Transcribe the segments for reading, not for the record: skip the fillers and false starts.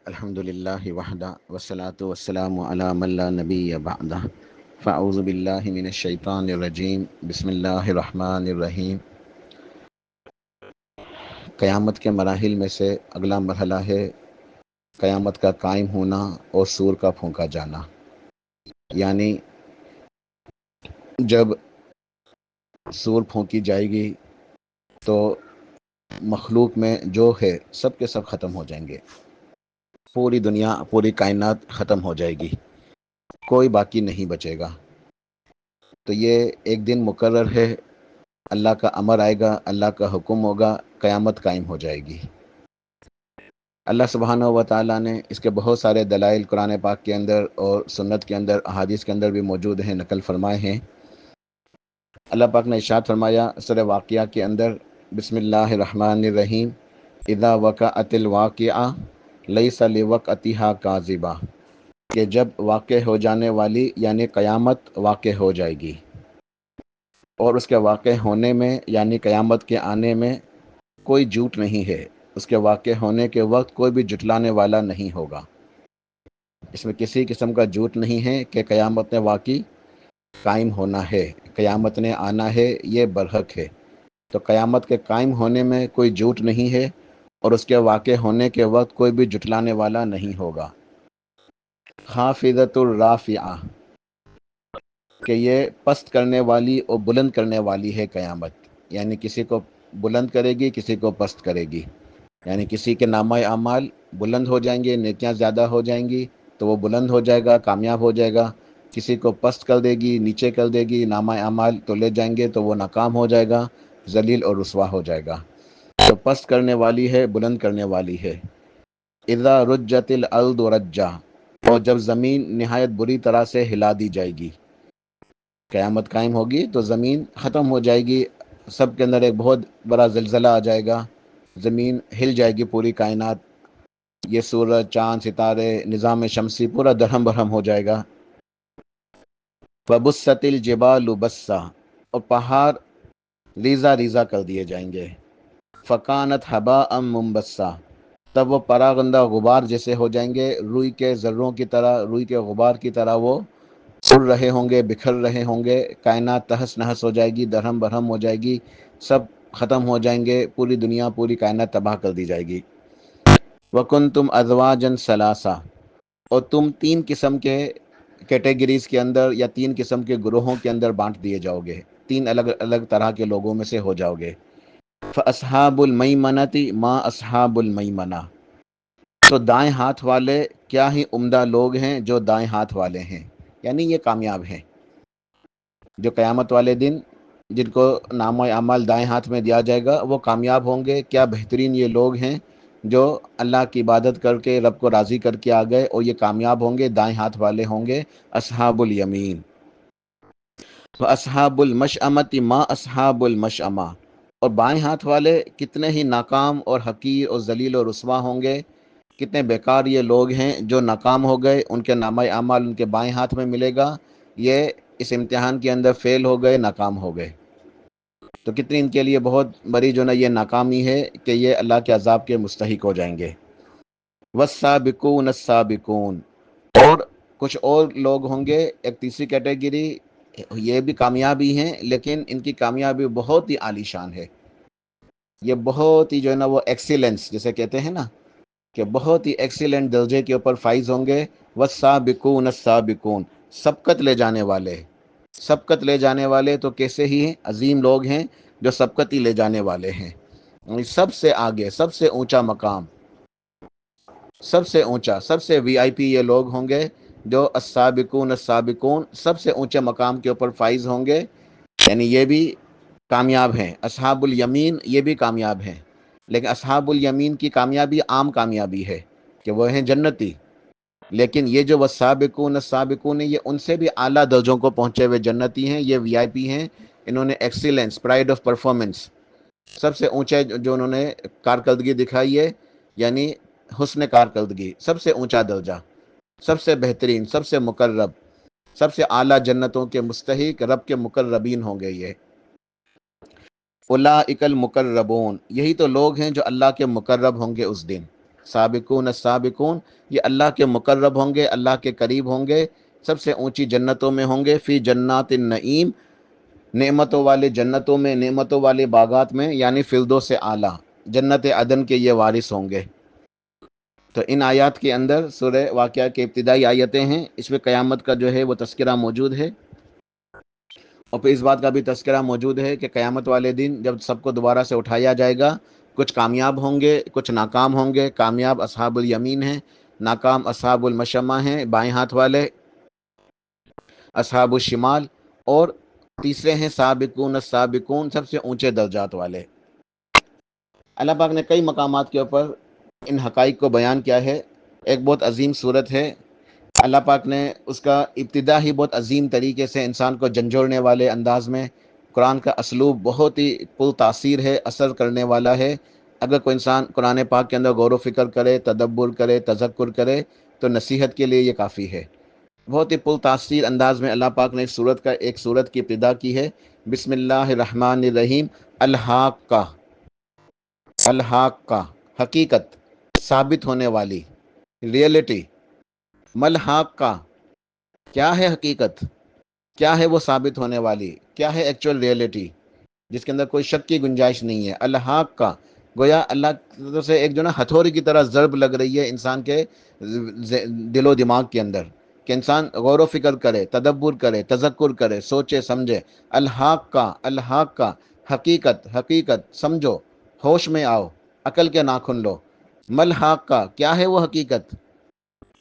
الحمدللہ وحدہ والصلاة والسلام علی من لا نبی بعدہ فاعوذ باللہ من الشیطان الرجیم بسم اللہ الرحمن الرحیم۔ قیامت کے مراحل میں سے اگلا مرحلہ ہے قیامت کا قائم ہونا اور سور کا پھونکا جانا، یعنی جب سور پھونکی جائے گی تو مخلوق میں جو ہے سب کے سب ختم ہو جائیں گے، پوری دنیا پوری کائنات ختم ہو جائے گی، کوئی باقی نہیں بچے گا۔ تو یہ ایک دن مقرر ہے، اللہ کا امر آئے گا، اللہ کا حکم ہوگا، قیامت قائم ہو جائے گی۔ اللہ سبحانہ و تعالیٰ نے اس کے بہت سارے دلائل قرآن پاک کے اندر اور سنت کے اندر، احادیث کے اندر بھی موجود ہیں، نقل فرمائے ہیں۔ اللہ پاک نے ارشاد فرمایا سورہ واقعہ کے اندر، بسم اللہ الرحمن الرحیم، اذا وقعت الواقعہ لیس لوقعتہا کاذبہ، کہ جب واقع ہو جانے والی یعنی قیامت واقع ہو جائے گی، اور اس کے واقع ہونے میں یعنی قیامت کے آنے میں کوئی جھوٹ نہیں ہے، اس کے واقع ہونے کے وقت کوئی بھی جھٹلانے والا نہیں ہوگا۔ اس میں کسی قسم کا جھوٹ نہیں ہے کہ قیامت نے واقعی قائم ہونا ہے، قیامت نے آنا ہے، یہ برحق ہے۔ تو قیامت کے قائم ہونے میں کوئی جھوٹ نہیں ہے، اور اس کے واقع ہونے کے وقت کوئی بھی جھٹلانے والا نہیں ہوگا۔ خافضۃ الرافعہ، کہ یہ پست کرنے والی اور بلند کرنے والی ہے قیامت، یعنی کسی کو بلند کرے گی، کسی کو پست کرے گی، یعنی کسی کے نامہ اعمال بلند ہو جائیں گے، نیکیاں زیادہ ہو جائیں گی تو وہ بلند ہو جائے گا، کامیاب ہو جائے گا، کسی کو پست کر دے گی، نیچے کر دے گی، نامہ اعمال تو لے جائیں گے تو وہ ناکام ہو جائے گا، ذلیل اور رسوا ہو جائے گا۔ تو پست کرنے والی ہے، بلند کرنے والی ہے۔ اذا رجت الارض رجا، اور جب زمین نہایت بری طرح سے ہلا دی جائے گی، قیامت قائم ہوگی تو زمین ختم ہو جائے گی، سب کے اندر ایک بہت بڑا زلزلہ آ جائے گا، زمین ہل جائے گی، پوری کائنات، یہ سورج، چاند، ستارے، نظام شمسی پورا درہم برہم ہو جائے گا۔ وبست الجبال بسا، اور پہاڑ ریزہ ریزہ کر دیے جائیں گے۔ فکانت ہباء منبثا، تب وہ پراگندہ غبار جیسے ہو جائیں گے، روئی کے ذروں کی طرح، روئی کے غبار کی طرح وہ اڑ رہے ہوں گے، بکھر رہے ہوں گے، کائنات تہس نہس ہو جائے گی، درہم برہم ہو جائے گی، سب ختم ہو جائیں گے، پوری دنیا پوری کائنات تباہ کر دی جائے گی۔ وَكُنْتُمْ أَزْوَاجًا ثَلَاثًا، اور تم تین قسم کے کیٹیگریز کے اندر یا تین قسم کے گروہوں کے اندر بانٹ دیے جاؤ گے، تین الگ الگ طرح کے لوگوں میں سے ہو جاؤ گے۔ فَأَصْحَابُ الْمَيْمَنَةِ مَا أَصْحَابُ الْمَيْمَنَةِ، تو دائیں ہاتھ والے کیا ہی عمدہ لوگ ہیں جو دائیں ہاتھ والے ہیں، یعنی یہ کامیاب ہیں۔ جو قیامت والے دن جن کو نامہ اعمال دائیں ہاتھ میں دیا جائے گا وہ کامیاب ہوں گے۔ کیا بہترین یہ لوگ ہیں جو اللہ کی عبادت کر کے رب کو راضی کر کے آ گئے، اور یہ کامیاب ہوں گے، دائیں ہاتھ والے ہوں گے، اصحاب الیمین۔ وَأَصْحَابُ الْمَشْأَمَةِ مَا أَصْحَابُ الْمَشْأَمَةِ، اور بائیں ہاتھ والے کتنے ہی ناکام اور حقیر اور ذلیل اور رسوا ہوں گے، کتنے بیکار یہ لوگ ہیں جو ناکام ہو گئے، ان کے نامہ اعمال ان کے بائیں ہاتھ میں ملے گا، یہ اس امتحان کے اندر فیل ہو گئے، ناکام ہو گئے۔ تو کتنی ان کے لیے بہت بڑی جو نا یہ ناکامی ہے کہ یہ اللہ کے عذاب کے مستحق ہو جائیں گے۔ والسابقون السابقون، اور کچھ اور لوگ ہوں گے، ایک تیسری کیٹیگری، یہ بھی کامیابی ہیں لیکن ان کی کامیابی بہت ہی عالی شان ہے، یہ بہت ہی جو ہے نا وہ ایکسیلنس جسے کہتے ہیں نا، کہ بہت ہی ایکسیلنٹ درجے کے اوپر فائز ہوں گے۔ والسابقون السابقون، سبقت لے جانے والے، سبقت لے جانے والے تو کیسے ہی عظیم لوگ ہیں جو سبقت ہی لے جانے والے ہیں، سب سے آگے، سب سے اونچا مقام، سب سے اونچا، سب سے وی آئی پی یہ لوگ ہوں گے جو السابقون السابقون، سب سے اونچے مقام کے اوپر فائز ہوں گے، یعنی یہ بھی کامیاب ہیں۔ اصحاب الیمین یہ بھی کامیاب ہیں، لیکن اصحاب الیمین کی کامیابی عام کامیابی ہے کہ وہ ہیں جنتی، لیکن یہ جو والسابقون السابقون ہیں یہ ان سے بھی اعلیٰ درجوں کو پہنچے ہوئے جنتی ہیں، یہ وی آئی پی ہیں، انہوں نے ایکسیلنس، پرائڈ آف پرفارمنس، سب سے اونچے جو انہوں نے کارکردگی دکھائی ہے، یعنی حسن کارکردگی، سب سے اونچا درجہ، سب سے بہترین، سب سے مقرب، سب سے اعلیٰ جنتوں کے مستحق، رب کے مقربین ہوں گے یہ۔ اولئک المقربون، یہی تو لوگ ہیں جو اللہ کے مقرب ہوں گے اس دن۔ سابقون السابقون، یہ اللہ کے مقرب ہوں گے، اللہ کے قریب ہوں گے، سب سے اونچی جنتوں میں ہوں گے، فی جنات النعیم، نعمتوں والے جنتوں میں، نعمتوں والے باغات میں، یعنی فردوس اعلیٰ، جنت عدن کے یہ وارث ہوں گے۔ تو ان آیات کے اندر سورہ واقعہ کے ابتدائی آیتیں ہیں، اس میں قیامت کا جو ہے وہ تذکرہ موجود ہے، اور پھر اس بات کا بھی تذکرہ موجود ہے کہ قیامت والے دن جب سب کو دوبارہ سے اٹھایا جائے گا، کچھ کامیاب ہوں گے، کچھ ناکام ہوں گے۔ کامیاب اصحاب الیمین ہیں، ناکام اصحاب المشمہ ہیں، بائیں ہاتھ والے اصحاب الشمال، اور تیسرے ہیں سابقون السابقون، سب سے اونچے درجات والے۔ اللہ پاک نے کئی مقامات کے اوپر ان حقائق کو بیان کیا ہے۔ ایک بہت عظیم صورت ہے، اللہ پاک نے اس کا ابتدا ہی بہت عظیم طریقے سے انسان کو جھنجھوڑنے والے انداز میں، قرآن کا اسلوب بہت ہی پر تاثیر ہے، اثر کرنے والا ہے۔ اگر کوئی انسان قرآن پاک کے اندر غور و فکر کرے، تدبر کرے، تذکر کرے، تو نصیحت کے لیے یہ کافی ہے۔ بہت ہی پر تاثیر انداز میں اللہ پاک نے ایک سورت کی ابتدا کی ہے۔ بسم اللہ الرحمن الرحیم۔ الحاقہ، الحاقہ، حقیقت، ثابت ہونے والی، ریئلٹی۔ ملحاقہ، کیا ہے حقیقت، کیا ہے وہ ثابت ہونے والی، کیا ہے ایکچوئل ریئلٹی جس کے اندر کوئی شک کی گنجائش نہیں ہے۔ الحاقہ، گویا اللہ کی طرف سے ایک جو نا ہتھوڑی کی طرح ضرب لگ رہی ہے انسان کے دل و دماغ کے اندر، کہ انسان غور و فکر کرے، تدبر کرے، تذکر کرے، سوچے سمجھے۔ الحاقہ، الحاقہ، حقیقت، حقیقت، سمجھو، ہوش میں آؤ، عقل کے ناخن لو۔ ملحاقہ، کیا ہے وہ حقیقت،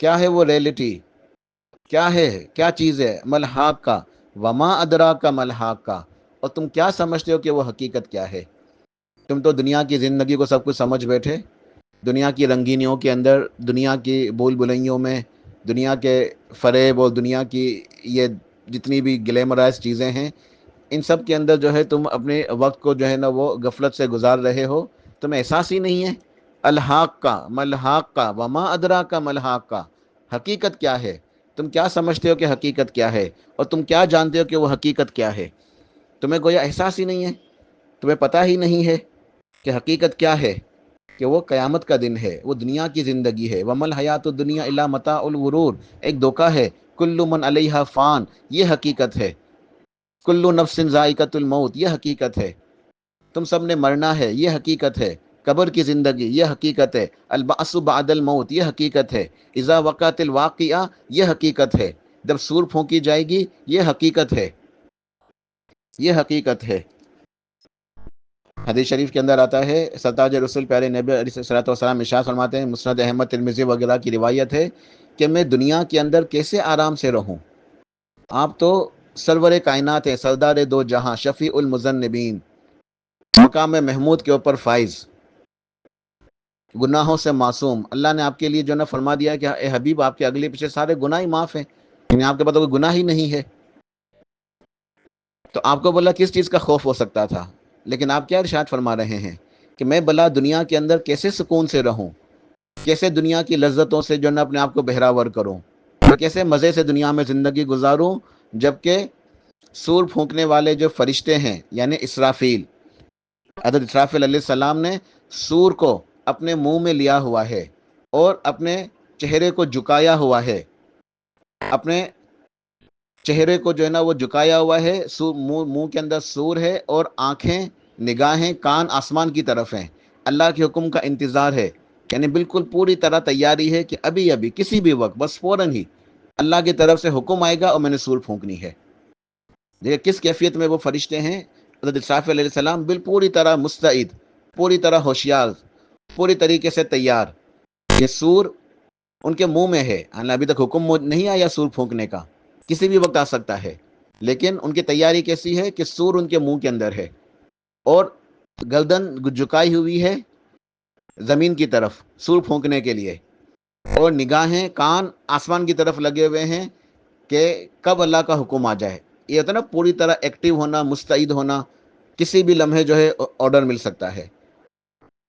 کیا ہے وہ ریئلٹی، کیا ہے، کیا چیز ہے۔ ملحاقہ، وما ادراک ملحاقہ، اور تم کیا سمجھتے ہو کہ وہ حقیقت کیا ہے۔ تم تو دنیا کی زندگی کو سب کچھ سمجھ بیٹھے، دنیا کی رنگینیوں کے اندر، دنیا کی بول بلائیوں میں، دنیا کے فریب اور دنیا کی یہ جتنی بھی گلیمرائز چیزیں ہیں، ان سب کے اندر جو ہے تم اپنے وقت کو جو ہے نا وہ غفلت سے گزار رہے ہو، تمہیں احساس ہی نہیں ہے۔ الحاقہ، ملحاقہ، وما ادراک ملحاقہ، حقیقت کیا ہے، تم کیا سمجھتے ہو کہ حقیقت کیا ہے، اور تم کیا جانتے ہو کہ وہ حقیقت کیا ہے۔ تمہیں گویا احساس ہی نہیں ہے، تمہیں پتہ ہی نہیں ہے کہ حقیقت کیا ہے، کہ وہ قیامت کا دن ہے، وہ دنیا کی زندگی ہے۔ وَمَا الْحَيَاةُ الدُّنْيَا إِلَّا مَتَاعُ الْغُرُورِ، ایک دھوکہ ہے۔ كُلُّ مَنْ عَلَيْهَا فان، یہ حقیقت ہے۔ كُلُّ نَفْسٍ ذَائِقَةُ الْمَوْتِ، یہ حقیقت ہے۔ تم سب نے مرنا ہے، یہ حقیقت ہے۔ قبر کی زندگی، یہ حقیقت ہے۔ البعث بعد الموت، یہ حقیقت ہے۔ اذا وقعت الواقعہ، یہ حقیقت ہے۔ جب سور پھونکی جائے گی، یہ حقیقت ہے، یہ حقیقت ہے۔ حدیث شریف کے اندر آتا ہے، سرتاج رسول پیارے نبی علیہ الصلوۃ والسلام ارشاد فرماتے ہیں، مسند احمد، ترمذی وغیرہ کی روایت ہے کہ میں دنیا کے اندر کیسے آرام سے رہوں، آپ تو سرور کائنات ہیں، سردار دو جہاں، شفیع المذنبین، مقام محمود کے اوپر فائز، گناہوں سے معصوم۔ اللہ نے آپ کے لیے جو نا فرما دیا کہ اے حبیب، آپ کے اگلے پیچھے سارے گناہ ہی معاف ہیں، یعنی آپ کے پاس کوئی گناہ ہی نہیں ہے۔ تو آپ کو بولا کس چیز کا خوف ہو سکتا تھا، لیکن آپ کیا ارشاد فرما رہے ہیں کہ میں بلا دنیا کے اندر کیسے سکون سے رہوں، کیسے دنیا کی لذتوں سے جو نا اپنے آپ کو بہراور کروں، اور کیسے مزے سے دنیا میں زندگی گزاروں، جبکہ سور پھونکنے والے جو فرشتے ہیں یعنی اسرافیل، حضرت اسرافیل علیہ السلام نے سور کو اپنے منہ میں لیا ہوا ہے اور اپنے چہرے کو جھکایا ہوا ہے، اپنے چہرے کو جو ہے نا وہ جھکایا ہوا ہے، منہ کے اندر سور ہے، اور آنکھیں، نگاہیں، کان آسمان کی طرف ہیں، اللہ کے حکم کا انتظار ہے، یعنی بالکل پوری طرح تیاری ہے کہ ابھی ابھی کسی بھی وقت بس فوراً ہی اللہ کی طرف سے حکم آئے گا اور میں نے سور پھونکنی ہے۔ دیکھیں کس کیفیت میں وہ فرشتے ہیں، حضرت اسرافیل علیہ السلام پوری طرح مستعد، پوری طرح ہوشیار، پوری طریقے سے تیار۔ یہ سور ان کے منہ میں ہے، ابھی تک حکم نہیں آیا سور پھونکنے کا، کسی بھی وقت آ سکتا ہے، لیکن ان کی تیاری کیسی ہے کہ سور ان کے منہ کے اندر ہے، اور گردن جھکائی ہوئی ہے زمین کی طرف سور پھونکنے کے لیے، اور نگاہیں، کان آسمان کی طرف لگے ہوئے ہیں کہ کب اللہ کا حکم آ جائے۔ یہ ہوتا ہے نا پوری طرح ایکٹیو ہونا، مستعد ہونا، کسی بھی لمحے جو ہے آرڈر مل سکتا ہے۔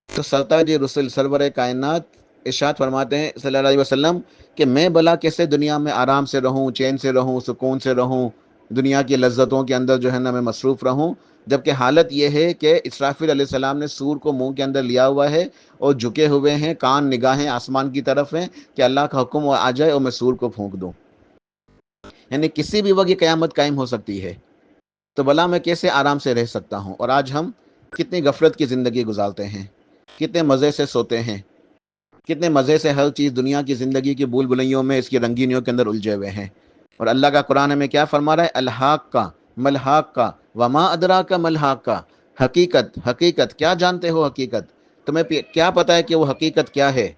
تو سرتاج رسول سرور کائنات ارشاد فرماتے ہیں صلی اللہ علیہ وسلم کہ میں بلا کیسے دنیا میں آرام سے رہوں، چین سے رہوں، سکون سے رہوں، دنیا کی لذتوں کے اندر جو ہے نا میں مصروف رہوں۔ جبکہ حالت یہ ہے کہ اسرافیل علیہ السلام نے سور کو منہ کے اندر لیا ہوا ہے اور جھکے ہوئے ہیں، کان نگاہیں آسمان کی طرف ہیں کہ اللہ کا حکم آ جائے اور میں سور کو پھونک دوں، یعنی کسی بھی وقت یہ قیامت قائم ہو سکتی ہے، تو بلا میں کیسے آرام سے رہ سکتا ہوں؟ اور آج ہم کتنی غفلت کی زندگی گزارتے ہیں، کتنے مزے سے سوتے ہیں، کتنے مزے سے ہر چیز دنیا کی زندگی کی بھول بھلائیوں میں، اس کی رنگینیوں کے اندر الجھے ہوئے ہیں۔ اور اللہ کا قرآن ہمیں کیا فرما رہا ہے؟ الحاق کا ملحاق کا وما ادرا کا ملحاق کا، حقیقت، حقیقت کیا جانتے ہو؟ حقیقت تمہیں کیا پتا ہے کہ وہ حقیقت کیا ہے؟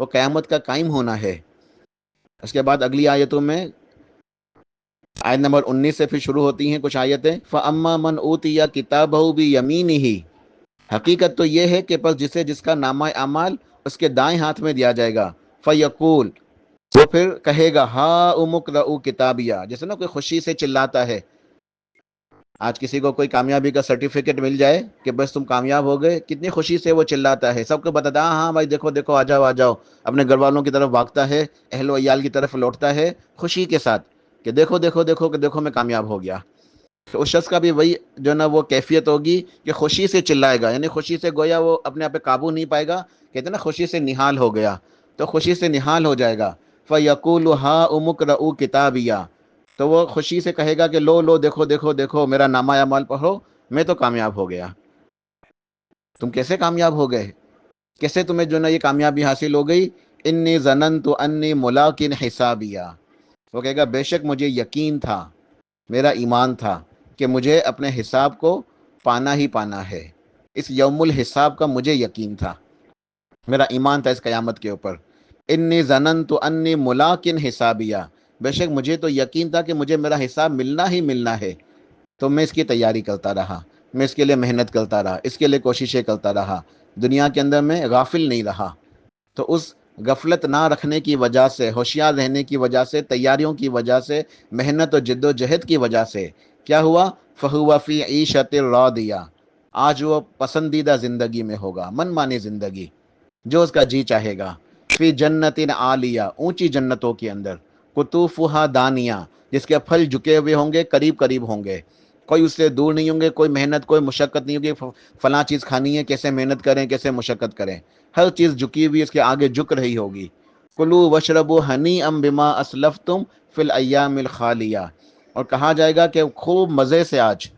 وہ قیامت کا قائم ہونا ہے۔ اس کے بعد اگلی آیتوں میں، آیت نمبر 19 سے پھر شروع ہوتی ہیں کچھ آیتیں، فَأَمَّا مَنْ أُوتِيَ كِتَابَهُ بِيَمِينِهِ، حقیقت تو یہ ہے کہ پس جسے جس کا نامہ اعمال اس کے دائیں ہاتھ میں دیا جائے گا، فَيَقُول، وہ پھر کہے گا، هَاؤمُ اقْرَءُوا کتابیہ، جیسے نا کوئی خوشی سے چلاتا ہے۔ آج کسی کو کوئی کامیابی کا سرٹیفکیٹ مل جائے کہ بس تم کامیاب ہو گئے، کتنی خوشی سے وہ چلاتا ہے، سب کو بتاتا ہے ہاں ہاں بھائی دیکھو دیکھو آ جاؤ آ جاؤ، اپنے گھر والوں کی طرف بھاگتا ہے، اہل و عیال کی طرف لوٹتا ہے خوشی کے ساتھ کہ دیکھو دیکھو دیکھو کہ دیکھو میں کامیاب ہو گیا۔ تو اس شخص کا بھی وہی جو نا وہ کیفیت ہوگی کہ خوشی سے چلائے گا، یعنی خوشی سے گویا وہ اپنے آپ پہ قابو نہیں پائے گا، کہتے ہیں نا خوشی سے نہال ہو گیا، تو خوشی سے نہال ہو جائے گا۔ فَيَقُولُ هَاؤمُ اقْرَءُوا کتابیہ، تو وہ خوشی سے کہے گا کہ لو لو دیکھو دیکھو دیکھو میرا نامہ اعمال پڑھو، میں تو کامیاب ہو گیا۔ تم کیسے کامیاب ہو گئے؟ کیسے تمہیں جو نا یہ کامیابی حاصل ہو گئی؟ انی ظننت انی ملاق حسابیہ، وہ کہے گا بے شک مجھے یقین تھا، میرا ایمان تھا کہ مجھے اپنے حساب کو پانا ہی پانا ہے، اس یوم الحساب کا مجھے یقین تھا، میرا ایمان تھا اس قیامت کے اوپر۔ انی ظننت انی ملاق حسابیہ، بے شک مجھے تو یقین تھا کہ مجھے میرا حساب ملنا ہی ملنا ہے، تو میں اس کی تیاری کرتا رہا، میں اس کے لیے محنت کرتا رہا، اس کے لیے کوششیں کرتا رہا، دنیا کے اندر میں غافل نہیں رہا۔ تو اس غفلت نہ رکھنے کی وجہ سے، ہوشیار رہنے کی وجہ سے، تیاریوں کی وجہ سے، محنت و جد و جہد کی وجہ سے کیا ہوا؟ فَهُوَ فِي عِيشَةٍ رَاضِيَةٍ، آج وہ پسندیدہ زندگی میں ہوگا، من مانی زندگی جو اس کا جی چاہے گا۔ فی جنت عالیہ، اونچی جنتوں کے اندر، قطوفہا دانیہ، جس کے پھل جھکے ہوئے ہوں گے، قریب قریب ہوں گے، کوئی اس سے دور نہیں ہوں گے، کوئی محنت کوئی مشقت نہیں ہوگی، فلاں چیز کھانی ہے کیسے محنت کریں کیسے مشقت کریں، ہر چیز جھکی ہوئی اس کے آگے جھک رہی ہوگی۔ کلوا واشربوا ہنیئا بما اسلفتم فی الایام الخالیہ، اور کہا جائے گا کہ خوب مزے سے آج،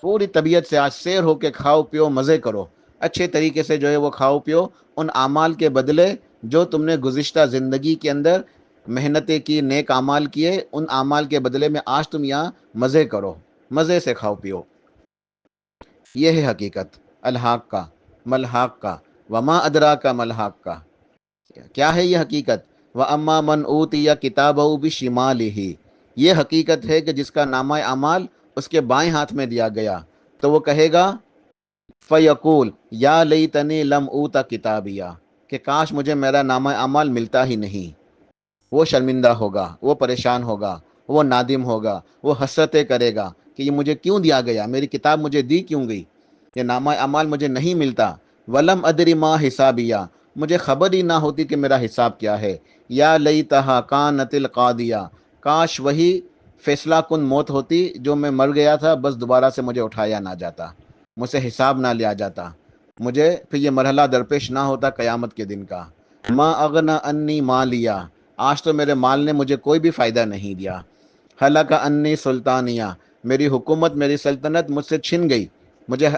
پوری طبیعت سے آج سیر ہو کے کھاؤ پیو مزے کرو، اچھے طریقے سے جو ہے وہ کھاؤ پیو، ان اعمال کے بدلے جو تم نے گزشتہ زندگی کے اندر محنتیں کی، نیک اعمال کیے، ان اعمال کے بدلے میں آج تم یہاں مزے کرو، مزے سے کھاؤ پیو۔ یہ ہے حقیقت الحاق کا ملحاق کا وما ادراک کا ملحاق کا، کیا ہے یہ حقیقت؟ وَأَمَّا مَنْ أُوتِيَ كِتَابَهُ بِشِمَالِهِ، یہ حقیقت ہے کہ جس کا نامہ اعمال اس کے بائیں ہاتھ میں دیا گیا، تو وہ کہے گا فَيَقُول یا لیتنی لم اوت کتابیہ، کہ کاش مجھے میرا نامہ اعمال ملتا ہی نہیں۔ وہ شرمندہ ہوگا، وہ پریشان ہوگا، وہ نادم ہوگا، وہ حسرتیں کرے گا کہ یہ مجھے کیوں دیا گیا، میری کتاب مجھے دی کیوں گئی، یہ نامہ اعمال مجھے نہیں ملتا۔ ولم ادری ما حسابیہ، مجھے خبر ہی نہ ہوتی کہ میرا حساب کیا ہے۔ یا لیتہا کانت القاضیہ، کاش وہی فیصلہ کن موت ہوتی جو میں مر گیا تھا، بس دوبارہ سے مجھے اٹھایا نہ جاتا، مجھ سے حساب نہ لیا جاتا، مجھے پھر یہ مرحلہ درپیش نہ ہوتا قیامت کے دن کا۔ ما اغنی انی مالیہ، آج تو میرے مال نے مجھے کوئی بھی فائدہ نہیں دیا۔ ہلاک انی سلطانیہ، میری حکومت میری سلطنت مجھ سے چھن گئی،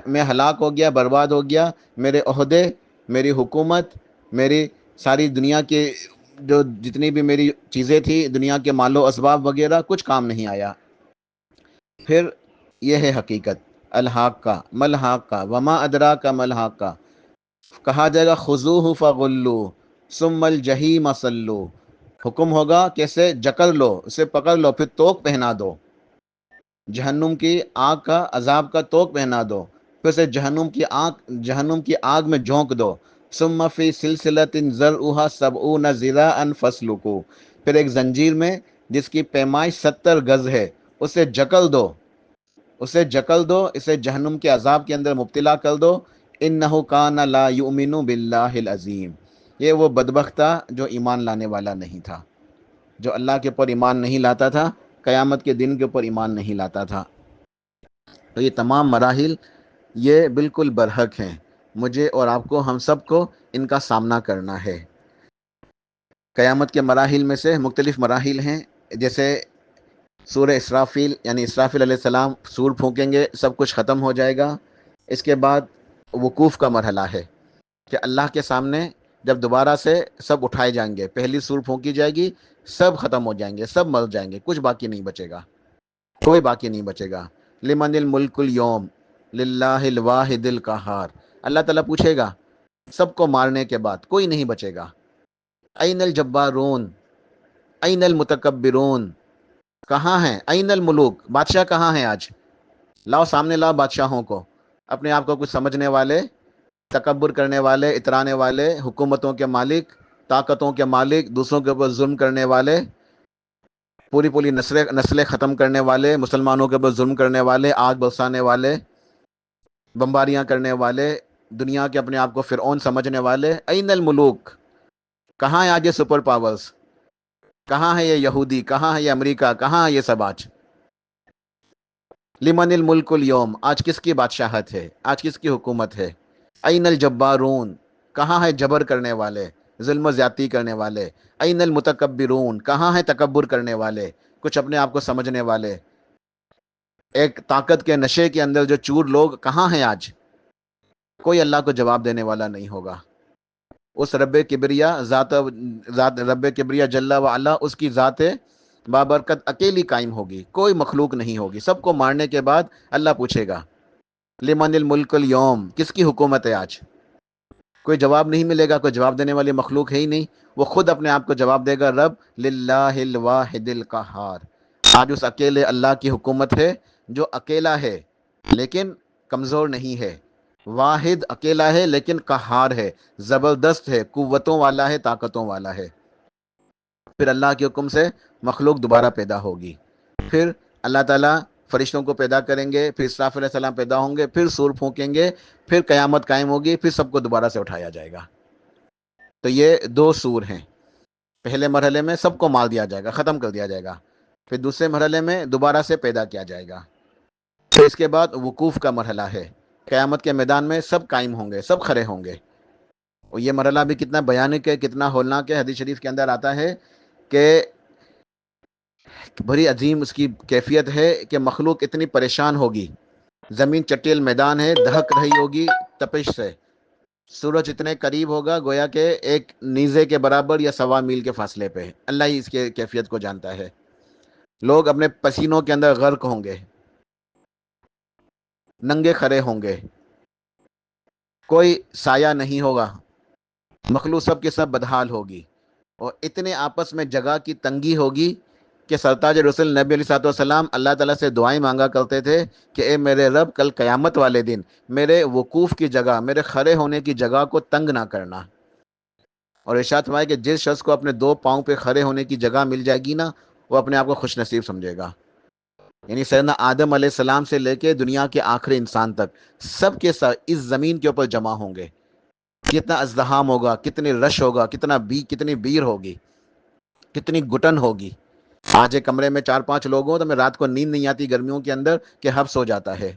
میں ہلاک ہو گیا، برباد ہو گیا، میرے عہدے، میری حکومت، میری ساری دنیا کے جو جتنی بھی میری چیزیں تھی، دنیا کے مال و اسباب وغیرہ کچھ کام نہیں آیا۔ پھر یہ ہے حقیقت الحاق کا ملحاق کا وما ادراک کا ملحاق کا، کہا جائے گا خذوہ فغلوا ثم الجحیم صلوا، حکم ہوگا کیسے جکڑ لو، اسے پکڑ لو، پھر توق پہنا دو، جہنم کی آگ کا عذاب کا توق پہنا دو، پھر اسے جہنم کی آگ میں جھونک دو۔ ثم فی سلسلۃ ذرعها 70 ذراعا فاسلکوا، پھر ایک زنجیر میں جس کی پیمائش 70 گز ہے، اسے جکڑ دو، اسے جکڑ دو، اسے جہنم کے عذاب کے اندر مبتلا کر دو۔ انہ کان لا یؤمن باللہ العظیم، یہ وہ بدبخت تھا جو ایمان لانے والا نہیں تھا، جو اللہ کے اوپر ایمان نہیں لاتا تھا، قیامت کے دن کے اوپر ایمان نہیں لاتا تھا۔ تو یہ تمام مراحل یہ بالکل برحق ہیں، مجھے اور آپ کو، ہم سب کو ان کا سامنا کرنا ہے۔ قیامت کے مراحل میں سے مختلف مراحل ہیں، جیسے سورہ اسرافیل، یعنی اسرافیل علیہ السلام سور پھونکیں گے، سب کچھ ختم ہو جائے گا۔ اس کے بعد وقوف کا مرحلہ ہے کہ اللہ کے سامنے جب دوبارہ سے سب اٹھائے جائیں گے، پہلی سور پھونکی جائے گی، سب ختم ہو جائیں گے، سب مر جائیں گے، کچھ باقی نہیں بچے گا، کوئی باقی نہیں بچے گا۔ لمن الملک اليوم للہ الواحد القہار، اللہ تعالیٰ پوچھے گا سب کو مارنے کے بعد، کوئی نہیں بچے گا۔ این الجبارون این المتکبرون، کہاں ہیں؟ این الملوک، بادشاہ کہاں ہیں آج؟ لاؤ سامنے لاؤ بادشاہوں کو، اپنے آپ کو کچھ سمجھنے والے، تکبر کرنے والے، اترانے والے، حکومتوں کے مالک، طاقتوں کے مالک، دوسروں کے اوپر ظلم کرنے والے، پوری پوری نسلیں ختم کرنے والے، مسلمانوں کے اوپر ظلم کرنے والے، آگ برسانے والے، بمباریاں کرنے والے، دنیا کے اپنے آپ کو فرعون سمجھنے والے۔ این الملوک، کہاں ہے آج یہ سپر پاورز؟ کہاں ہے یہ یہودی؟ کہاں ہے یہ امریکہ؟ کہاں ہے یہ سب آج؟ لمن الملک اليوم، آج کس کی بادشاہت ہے؟ آج کس کی حکومت ہے؟ این الجبارون، کہاں ہے جبر کرنے والے، ظلم و زیادتی کرنے والے؟ این المتکبرون، کہاں ہے تکبر کرنے والے، کچھ اپنے آپ کو سمجھنے والے، ایک طاقت کے نشے کے اندر جو چور لوگ کہاں ہیں آج؟ کوئی اللہ کو جواب دینے والا نہیں ہوگا۔ اس رب کبریا ذات رب کبریا جل و علا، اس کی ذات بابرکت اکیلی قائم ہوگی، کوئی مخلوق نہیں ہوگی۔ سب کو مارنے کے بعد اللہ پوچھے گا لمن الملک اليوم، کس کی حکومت ہے آج؟ کوئی جواب نہیں ملے گا، کوئی جواب دینے والی مخلوق ہے ہی نہیں، وہ خود اپنے آپ کو جواب دے گا، رب للہ الواحد القہار، آج اس اکیلے اللہ کی حکومت ہے جو اکیلا ہے لیکن کمزور نہیں ہے، واحد اکیلا ہے لیکن قہار ہے، زبردست ہے، قوتوں والا ہے، طاقتوں والا ہے۔ پھر اللہ کے حکم سے مخلوق دوبارہ پیدا ہوگی، پھر اللہ تعالیٰ فرشتوں کو پیدا کریں گے، پھر اسرافیل علیہ السلام پیدا ہوں گے، پھر سور پھونکیں گے، پھر قیامت قائم ہوگی، پھر سب کو دوبارہ سے اٹھایا جائے گا۔ تو یہ دو سور ہیں، پہلے مرحلے میں سب کو مار دیا جائے گا، ختم کر دیا جائے گا، پھر دوسرے مرحلے میں دوبارہ سے پیدا کیا جائے گا، پھر اس کے بعد وقوف کا مرحلہ ہے، قیامت کے میدان میں سب قائم ہوں گے، سب کھڑے ہوں گے۔ اور یہ مرحلہ بھی کتنا بیانک ہے، کتنا ہولناک ہے، حدیث شریف کے اندر آتا ہے کہ بڑی عظیم اس کی کیفیت ہے کہ مخلوق اتنی پریشان ہوگی، زمین چٹیل میدان ہے، دہک رہی ہوگی تپش سے، سورج اتنے قریب ہوگا گویا کہ ایک نیزے کے برابر یا 1.25 میل کے فاصلے پہ، اللہ ہی اس کی کیفیت کو جانتا ہے۔ لوگ اپنے پسینوں کے اندر غرق ہوں گے، ننگے کھڑے ہوں گے، کوئی سایہ نہیں ہوگا، مخلوق سب کے سب بدحال ہوگی، اور اتنے آپس میں جگہ کی تنگی ہوگی کہ سرتاج رسول نبی علیہ الصلوۃ والسلام اللہ تعالیٰ سے دعائیں مانگا کرتے تھے کہ اے میرے رب، کل قیامت والے دن میرے وقوف کی جگہ، میرے کھڑے ہونے کی جگہ کو تنگ نہ کرنا۔ اور ارشاد فرمایا کہ جس شخص کو اپنے 2 پاؤں پہ کھڑے ہونے کی جگہ مل جائے گی نا، وہ اپنے آپ کو خوش نصیب سمجھے گا۔ یعنی سیدنا آدم علیہ السلام سے لے کے دنیا کے آخری انسان تک سب کے ساتھ اس زمین کے اوپر جمع ہوں گے۔ کتنا ازدحام ہوگا، کتنی رش ہوگا، کتنی بھیڑ ہوگی، کتنی گھٹن ہوگی۔ آج ایک کمرے میں 4-5 لوگ ہوں تو میں رات کو نیند نہیں آتی گرمیوں کے اندر کہ حبس ہو جاتا ہے۔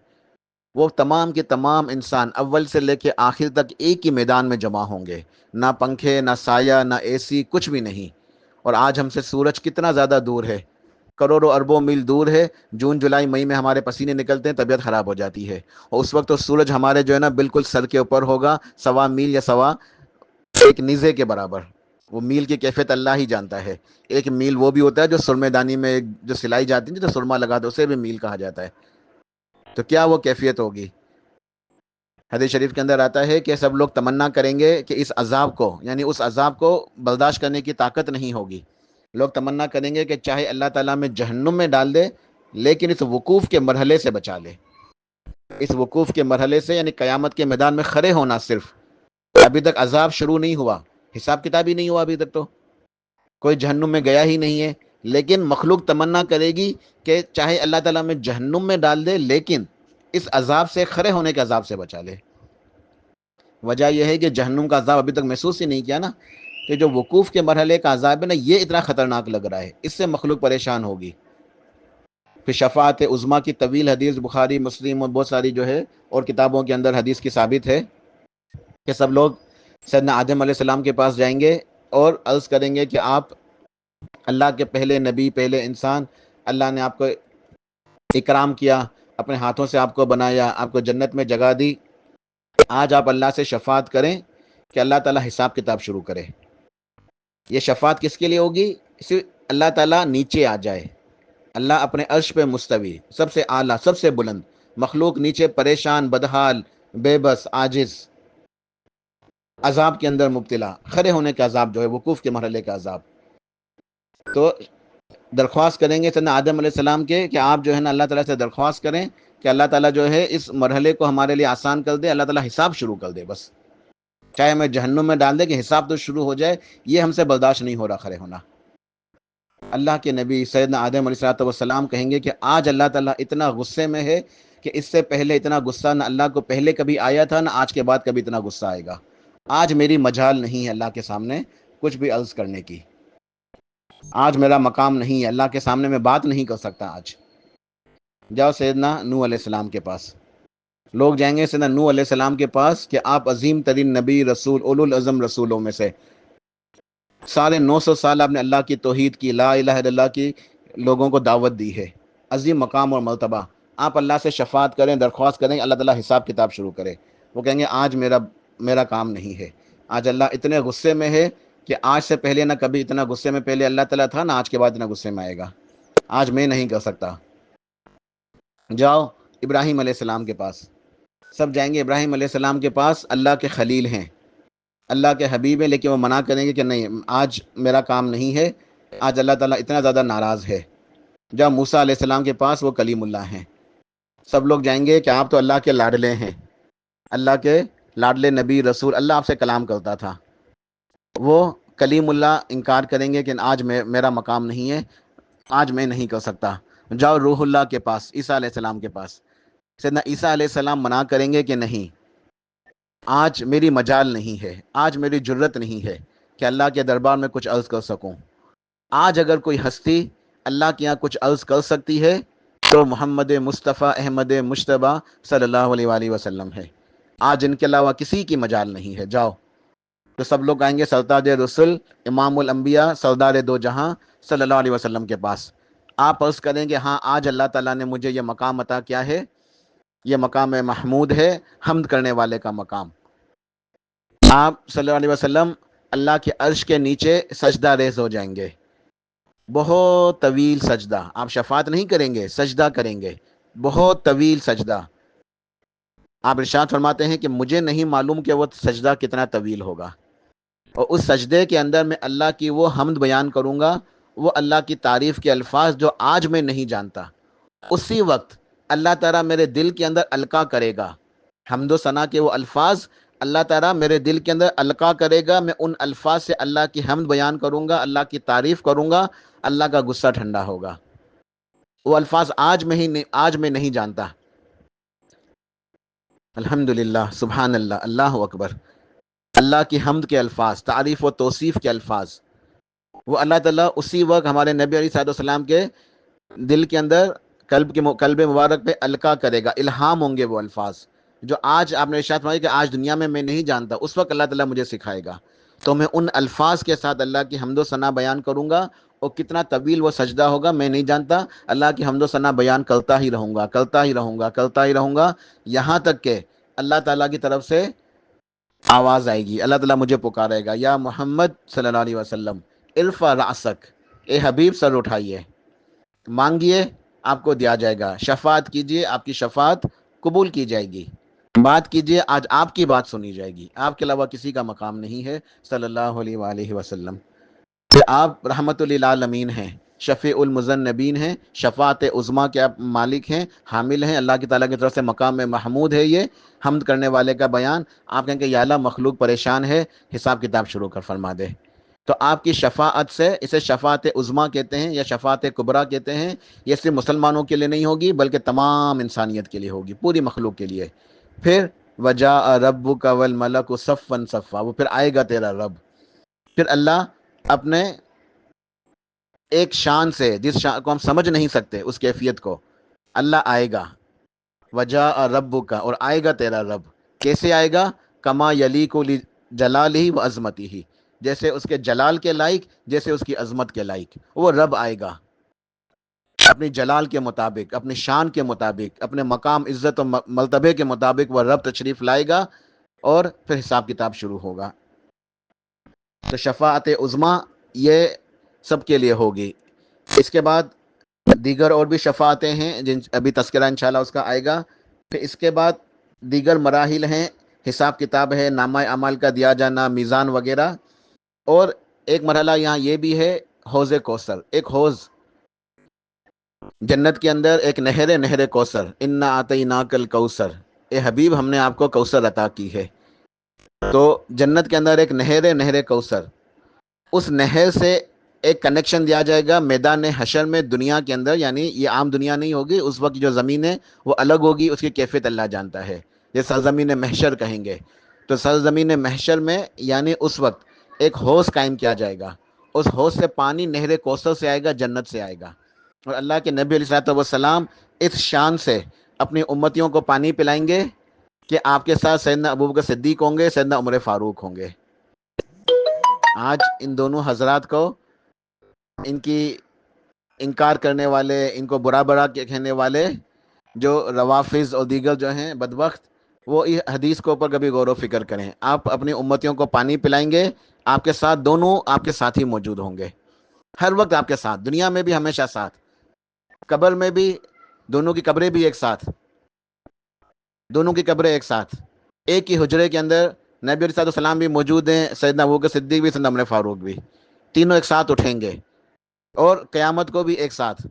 وہ تمام کے تمام انسان اول سے لے کے آخر تک ایک ہی میدان میں جمع ہوں گے، نہ پنکھے، نہ سایہ، نہ اے سی، کچھ بھی نہیں۔ اور آج ہم سے سورج کتنا زیادہ دور ہے، کروڑوں اربوں میل دور ہے۔ جون جولائی مئی میں ہمارے پسینے نکلتے ہیں، طبیعت خراب ہو جاتی ہے، اور اس وقت تو سورج ہمارے جو ہے نا بالکل سر کے اوپر ہوگا، 1.25 میل یا ایک نیزے کے برابر۔ وہ میل کی کیفیت اللہ ہی جانتا ہے۔ ایک میل وہ بھی ہوتا ہے جو سرمے دانی میں جو سلائی جاتی ہے، جو سرما لگا دو، اسے بھی میل کہا جاتا ہے۔ تو کیا وہ کیفیت ہوگی؟ حدیث شریف کے اندر آتا ہے کہ سب لوگ تمنا کریں گے کہ اس عذاب کو، یعنی اس عذاب کو برداشت کرنے کی طاقت نہیں ہوگی۔ لوگ تمنا کریں گے کہ چاہے اللہ تعالیٰ میں جہنم میں ڈال دے لیکن اس وقوف کے مرحلے سے بچا لے۔ اس وقوف کے مرحلے سے یعنی قیامت کے میدان میں کھڑے ہونا، صرف ابھی تک عذاب شروع نہیں ہوا، حساب کتاب ہی نہیں ہوا ابھی تک، تو کوئی جہنم میں گیا ہی نہیں ہے، لیکن مخلوق تمنا کرے گی کہ چاہے اللہ تعالیٰ میں جہنم میں ڈال دے لیکن اس عذاب سے، کھڑے ہونے کے عذاب سے بچا لے۔ وجہ یہ ہے کہ جہنم کا عذاب ابھی تک محسوس ہی نہیں کیا نا، کہ جو وقوف کے مرحلے کا عذاب ہے نا، یہ اتنا خطرناک لگ رہا ہے، اس سے مخلوق پریشان ہوگی۔ پھر شفاعت عظمیٰ کی طویل حدیث بخاری مسلم اور بہت ساری جو ہے اور کتابوں کے اندر حدیث کی ثابت ہے کہ سب لوگ سیدنا آدم علیہ السلام کے پاس جائیں گے اور عرض کریں گے کہ آپ اللہ کے پہلے نبی، پہلے انسان، اللہ نے آپ کو اکرام کیا، اپنے ہاتھوں سے آپ کو بنایا، آپ کو جنت میں جگہ دی، آج آپ اللہ سے شفاعت کریں کہ اللہ تعالیٰ حساب کتاب شروع کرے۔ یہ شفاعت کس کے لیے ہوگی؟ صرف اللہ تعالیٰ نیچے آ جائے، اللہ اپنے عرش پہ مستوی، سب سے اعلیٰ، سب سے بلند، مخلوق نیچے پریشان، بدحال، بے بس، عاجز، عذاب کے اندر مبتلا، کھڑے ہونے کا عذاب جو ہے، وقوف کے مرحلے کا عذاب، تو درخواست کریں گے سیدنا آدم علیہ السلام کے کہ آپ جو ہے نا اللہ تعالیٰ سے درخواست کریں کہ اللہ تعالیٰ جو ہے اس مرحلے کو ہمارے لیے آسان کر دے، اللہ تعالیٰ حساب شروع کر دے، بس چاہے ہمیں جہنم میں ڈال دے کہ حساب تو شروع ہو جائے، یہ ہم سے برداشت نہیں ہو رہا کھڑے ہونا۔ اللہ کے نبی سیدنا آدم علیہ السلام کہیں گے کہ آج اللہ تعالیٰ اتنا غصے میں ہے کہ اس سے پہلے اتنا غصہ نہ اللہ کو پہلے کبھی آیا تھا، نہ آج کے بعد کبھی اتنا غصہ آئے گا۔ آج میری مجال نہیں ہے اللہ کے سامنے کچھ بھی عرض کرنے کی، آج میرا مقام نہیں ہے، اللہ کے سامنے میں بات نہیں کر سکتا آج۔ جاؤ سیدنا نوح علیہ السلام کے پاس، لوگ جائیں گے سیدنا نوح علیہ السلام کے پاس کہ آپ عظیم ترین نبی، رسول، اولو العزم رسولوں میں سے، 950 سال آپ نے اللہ کی توحید کی، لا الہ الا اللہ کی لوگوں کو دعوت دی ہے، عظیم مقام اور مرتبہ، آپ اللہ سے شفاعت کریں، درخواست کریں، اللہ تعالیٰ حساب کتاب شروع کرے۔ وہ کہیں گے آج میرا کام نہیں ہے، آج اللہ اتنے غصے میں ہے کہ آج سے پہلے نہ کبھی اتنا غصے میں پہلے اللہ تعالیٰ تھا، نہ آج کے بعد اتنا غصے میں آئے گا، آج میں نہیں کر سکتا۔ جاؤ ابراہیم علیہ السلام کے پاس، سب جائیں گے ابراہیم علیہ السلام کے پاس، اللہ کے خلیل ہیں، اللہ کے حبیب ہیں، لیکن وہ منع کریں گے کہ نہیں، آج میرا کام نہیں ہے، آج اللہ تعالیٰ اتنا زیادہ ناراض ہے۔ جب موسیٰ علیہ السلام کے پاس، وہ کلیم اللہ ہیں، سب لوگ جائیں گے کہ آپ تو اللہ کے لاڈلے ہیں، اللہ کے لاڈلے نبی، رسول، اللہ آپ سے کلام کرتا تھا۔ وہ کلیم اللہ انکار کریں گے کہ آج میرا مقام نہیں ہے، آج میں نہیں کر سکتا۔ جاؤ روح اللہ کے پاس، عیسیٰ علیہ السلام کے پاس، سیدنا عیسیٰ علیہ السلام منع کریں گے کہ نہیں، آج میری مجال نہیں ہے، آج میری جرت نہیں ہے کہ اللہ کے دربار میں کچھ عرض کر سکوں۔ آج اگر کوئی ہستی اللہ کے یہاں کچھ عرض کر سکتی ہے تو محمد مصطفیٰ احمد مجتبیٰ صلی اللہ علیہ وآلہ وسلم ہے، آج ان کے علاوہ کسی کی مجال نہیں ہے۔ جاؤ، تو سب لوگ آئیں گے سرتاج رسل، امام الانبیاء، سردار دو جہاں صلی اللہ علیہ وسلم کے پاس، آپ عرض کریں گے ہاں آج اللہ تعالیٰ نے مجھے یہ مقام عطا کیا ہے، یہ مقام محمود ہے، حمد کرنے والے کا مقام۔ آپ صلی اللہ علیہ وسلم اللہ کے عرش کے نیچے سجدہ ریز ہو جائیں گے، بہت طویل سجدہ، آپ شفاعت نہیں کریں گے، سجدہ کریں گے، بہت طویل سجدہ۔ آپ ارشاد فرماتے ہیں کہ مجھے نہیں معلوم کہ وہ سجدہ کتنا طویل ہوگا، اور اس سجدے کے اندر میں اللہ کی وہ حمد بیان کروں گا، وہ اللہ کی تعریف کے الفاظ جو آج میں نہیں جانتا، اسی وقت اللہ تعالیٰ میرے دل کے اندر القا کرے گا، حمد و ثنا کے وہ الفاظ اللہ تعالیٰ میرے دل کے اندر القا کرے گا، میں ان الفاظ سے اللہ کی حمد بیان کروں گا، اللہ کی تعریف کروں گا، اللہ کا غصہ ٹھنڈا ہوگا۔ وہ الفاظ آج میں نہیں جانتا۔ الحمدللہ، سبحان اللہ، اللہ اکبر، اللہ کی حمد کے الفاظ، تعریف و توصیف کے الفاظ، وہ اللہ تعالیٰ اسی وقت ہمارے نبی علیہ السلام کے دل کے اندر، قلب مبارک پہ القا کرے گا، الہام ہوں گے وہ الفاظ جو آج آپ نے ارشاد فرمایا کہ آج دنیا میں نہیں جانتا، اس وقت اللہ تعالیٰ مجھے سکھائے گا، تو میں ان الفاظ کے ساتھ اللہ کی حمد و ثنا بیان کروں گا، اور کتنا طویل وہ سجدہ ہوگا میں نہیں جانتا، اللہ کی حمد و ثنا بیان کرتا ہی رہوں گا، کرتا ہی رہوں گا، کرتا ہی رہوں گا، یہاں تک کہ اللہ تعالیٰ کی طرف سے آواز آئے گی، اللہ تعالیٰ مجھے پکارے گا، یا محمد صلی اللہ علیہ وسلم ارفع رأسک، اے حبیب سر اٹھائیے، مانگیے آپ کو دیا جائے گا، شفاعت کیجیے آپ کی شفاعت قبول کی جائے گی، بات کیجیے آج آپ کی بات سنی جائے گی، آپ کے علاوہ کسی کا مقام نہیں ہے صلی اللہ علیہ وآلہ وسلم۔ کہ آپ رحمت للعالمین ہیں، شفیع المذنبین ہیں، شفاعت عظمیٰ کے آپ مالک ہیں، حامل ہیں، اللہ کی تعالیٰ کی طرف سے مقام محمود ہے، یہ حمد کرنے والے کا بیان۔ آپ کہیں کہ یا اللہ مخلوق پریشان ہے، حساب کتاب شروع کر فرما دے، تو آپ کی شفاعت سے، اسے شفاعت عظمیٰ کہتے ہیں یا شفاعت کبریٰ کہتے ہیں، یہ صرف مسلمانوں کے لیے نہیں ہوگی بلکہ تمام انسانیت کے لیے ہوگی، پوری مخلوق کے لیے۔ پھر وجاء ربک والملک صفا صفا، وہ پھر آئے گا تیرا رب، پھر اللہ اپنے ایک شان سے جس شان کو ہم سمجھ نہیں سکتے اس کیفیت کو، اللہ آئے گا، وجاء ربک، اور آئے گا تیرا رب، کیسے آئے گا؟ کما یلیق جلالہ و عظمتہ، جیسے اس کے جلال کے لائق، جیسے اس کی عظمت کے لائق وہ رب آئے گا، اپنی جلال کے مطابق، اپنی شان کے مطابق، اپنے مقام عزت و مرتبے کے مطابق وہ رب تشریف لائے گا، اور پھر حساب کتاب شروع ہوگا۔ تو شفاعت عظمیٰ یہ سب کے لیے ہوگی۔ اس کے بعد دیگر اور بھی شفاعتیں ہیں جن ابھی تذکرہ انشاءاللہ اس کا آئے گا۔ پھر اس کے بعد دیگر مراحل ہیں، حساب کتاب ہے، نامہ اعمال کا دیا جانا، میزان وغیرہ، اور ایک مرحلہ یہاں یہ بھی ہے، حوض کوثر، ایک حوض جنت کے اندر، ایک نہر کوثر، انا اعطیناک الکوثر، اے حبیب ہم نے آپ کو کوثر عطا کی ہے۔ تو جنت کے اندر ایک نہر کوثر، اس نہر سے ایک کنیکشن دیا جائے گا میدان حشر میں، دنیا کے اندر، یعنی یہ عام دنیا نہیں ہوگی، اس وقت جو زمین ہے وہ الگ ہوگی، اس کی کیفیت اللہ جانتا ہے، یہ سرزمین محشر کہیں گے۔ تو سرزمین محشر میں یعنی اس وقت ایک حوض قائم کیا جائے گا، اس حوض سے پانی نہر کوثر سے آئے گا، جنت سے آئے گا، اور اللہ کے نبی علیہ الصلوۃ والسلام اس شان سے اپنی امتیوں کو پانی پلائیں گے کہ آپ کے ساتھ سیدنا ابوبکر صدیق ہوں گے، سیدنا عمر فاروق ہوں گے۔ آج ان دونوں حضرات کو، ان کی انکار کرنے والے، ان کو برا برا کہنے والے جو روافظ اور دیگر جو ہیں بدبخت، وہ اس حدیث کے اوپر کبھی غور و فکر کریں۔ آپ اپنی امتیوں کو پانی پلائیں گے، آپ کے ساتھ دونوں آپ کے ساتھ ہی موجود ہوں گے، ہر وقت آپ کے ساتھ، دنیا میں بھی ہمیشہ ساتھ، قبر میں بھی، دونوں کی قبریں بھی ایک ساتھ، دونوں کی قبریں ایک ساتھ، ایک ہی حجرے کے اندر نبی علیہ السلام بھی موجود ہیں، سیدنا ابوبکر صدیق بھی، سیدنا عمر فاروق بھی، تینوں ایک ساتھ اٹھیں گے، اور قیامت کو بھی ایک ساتھ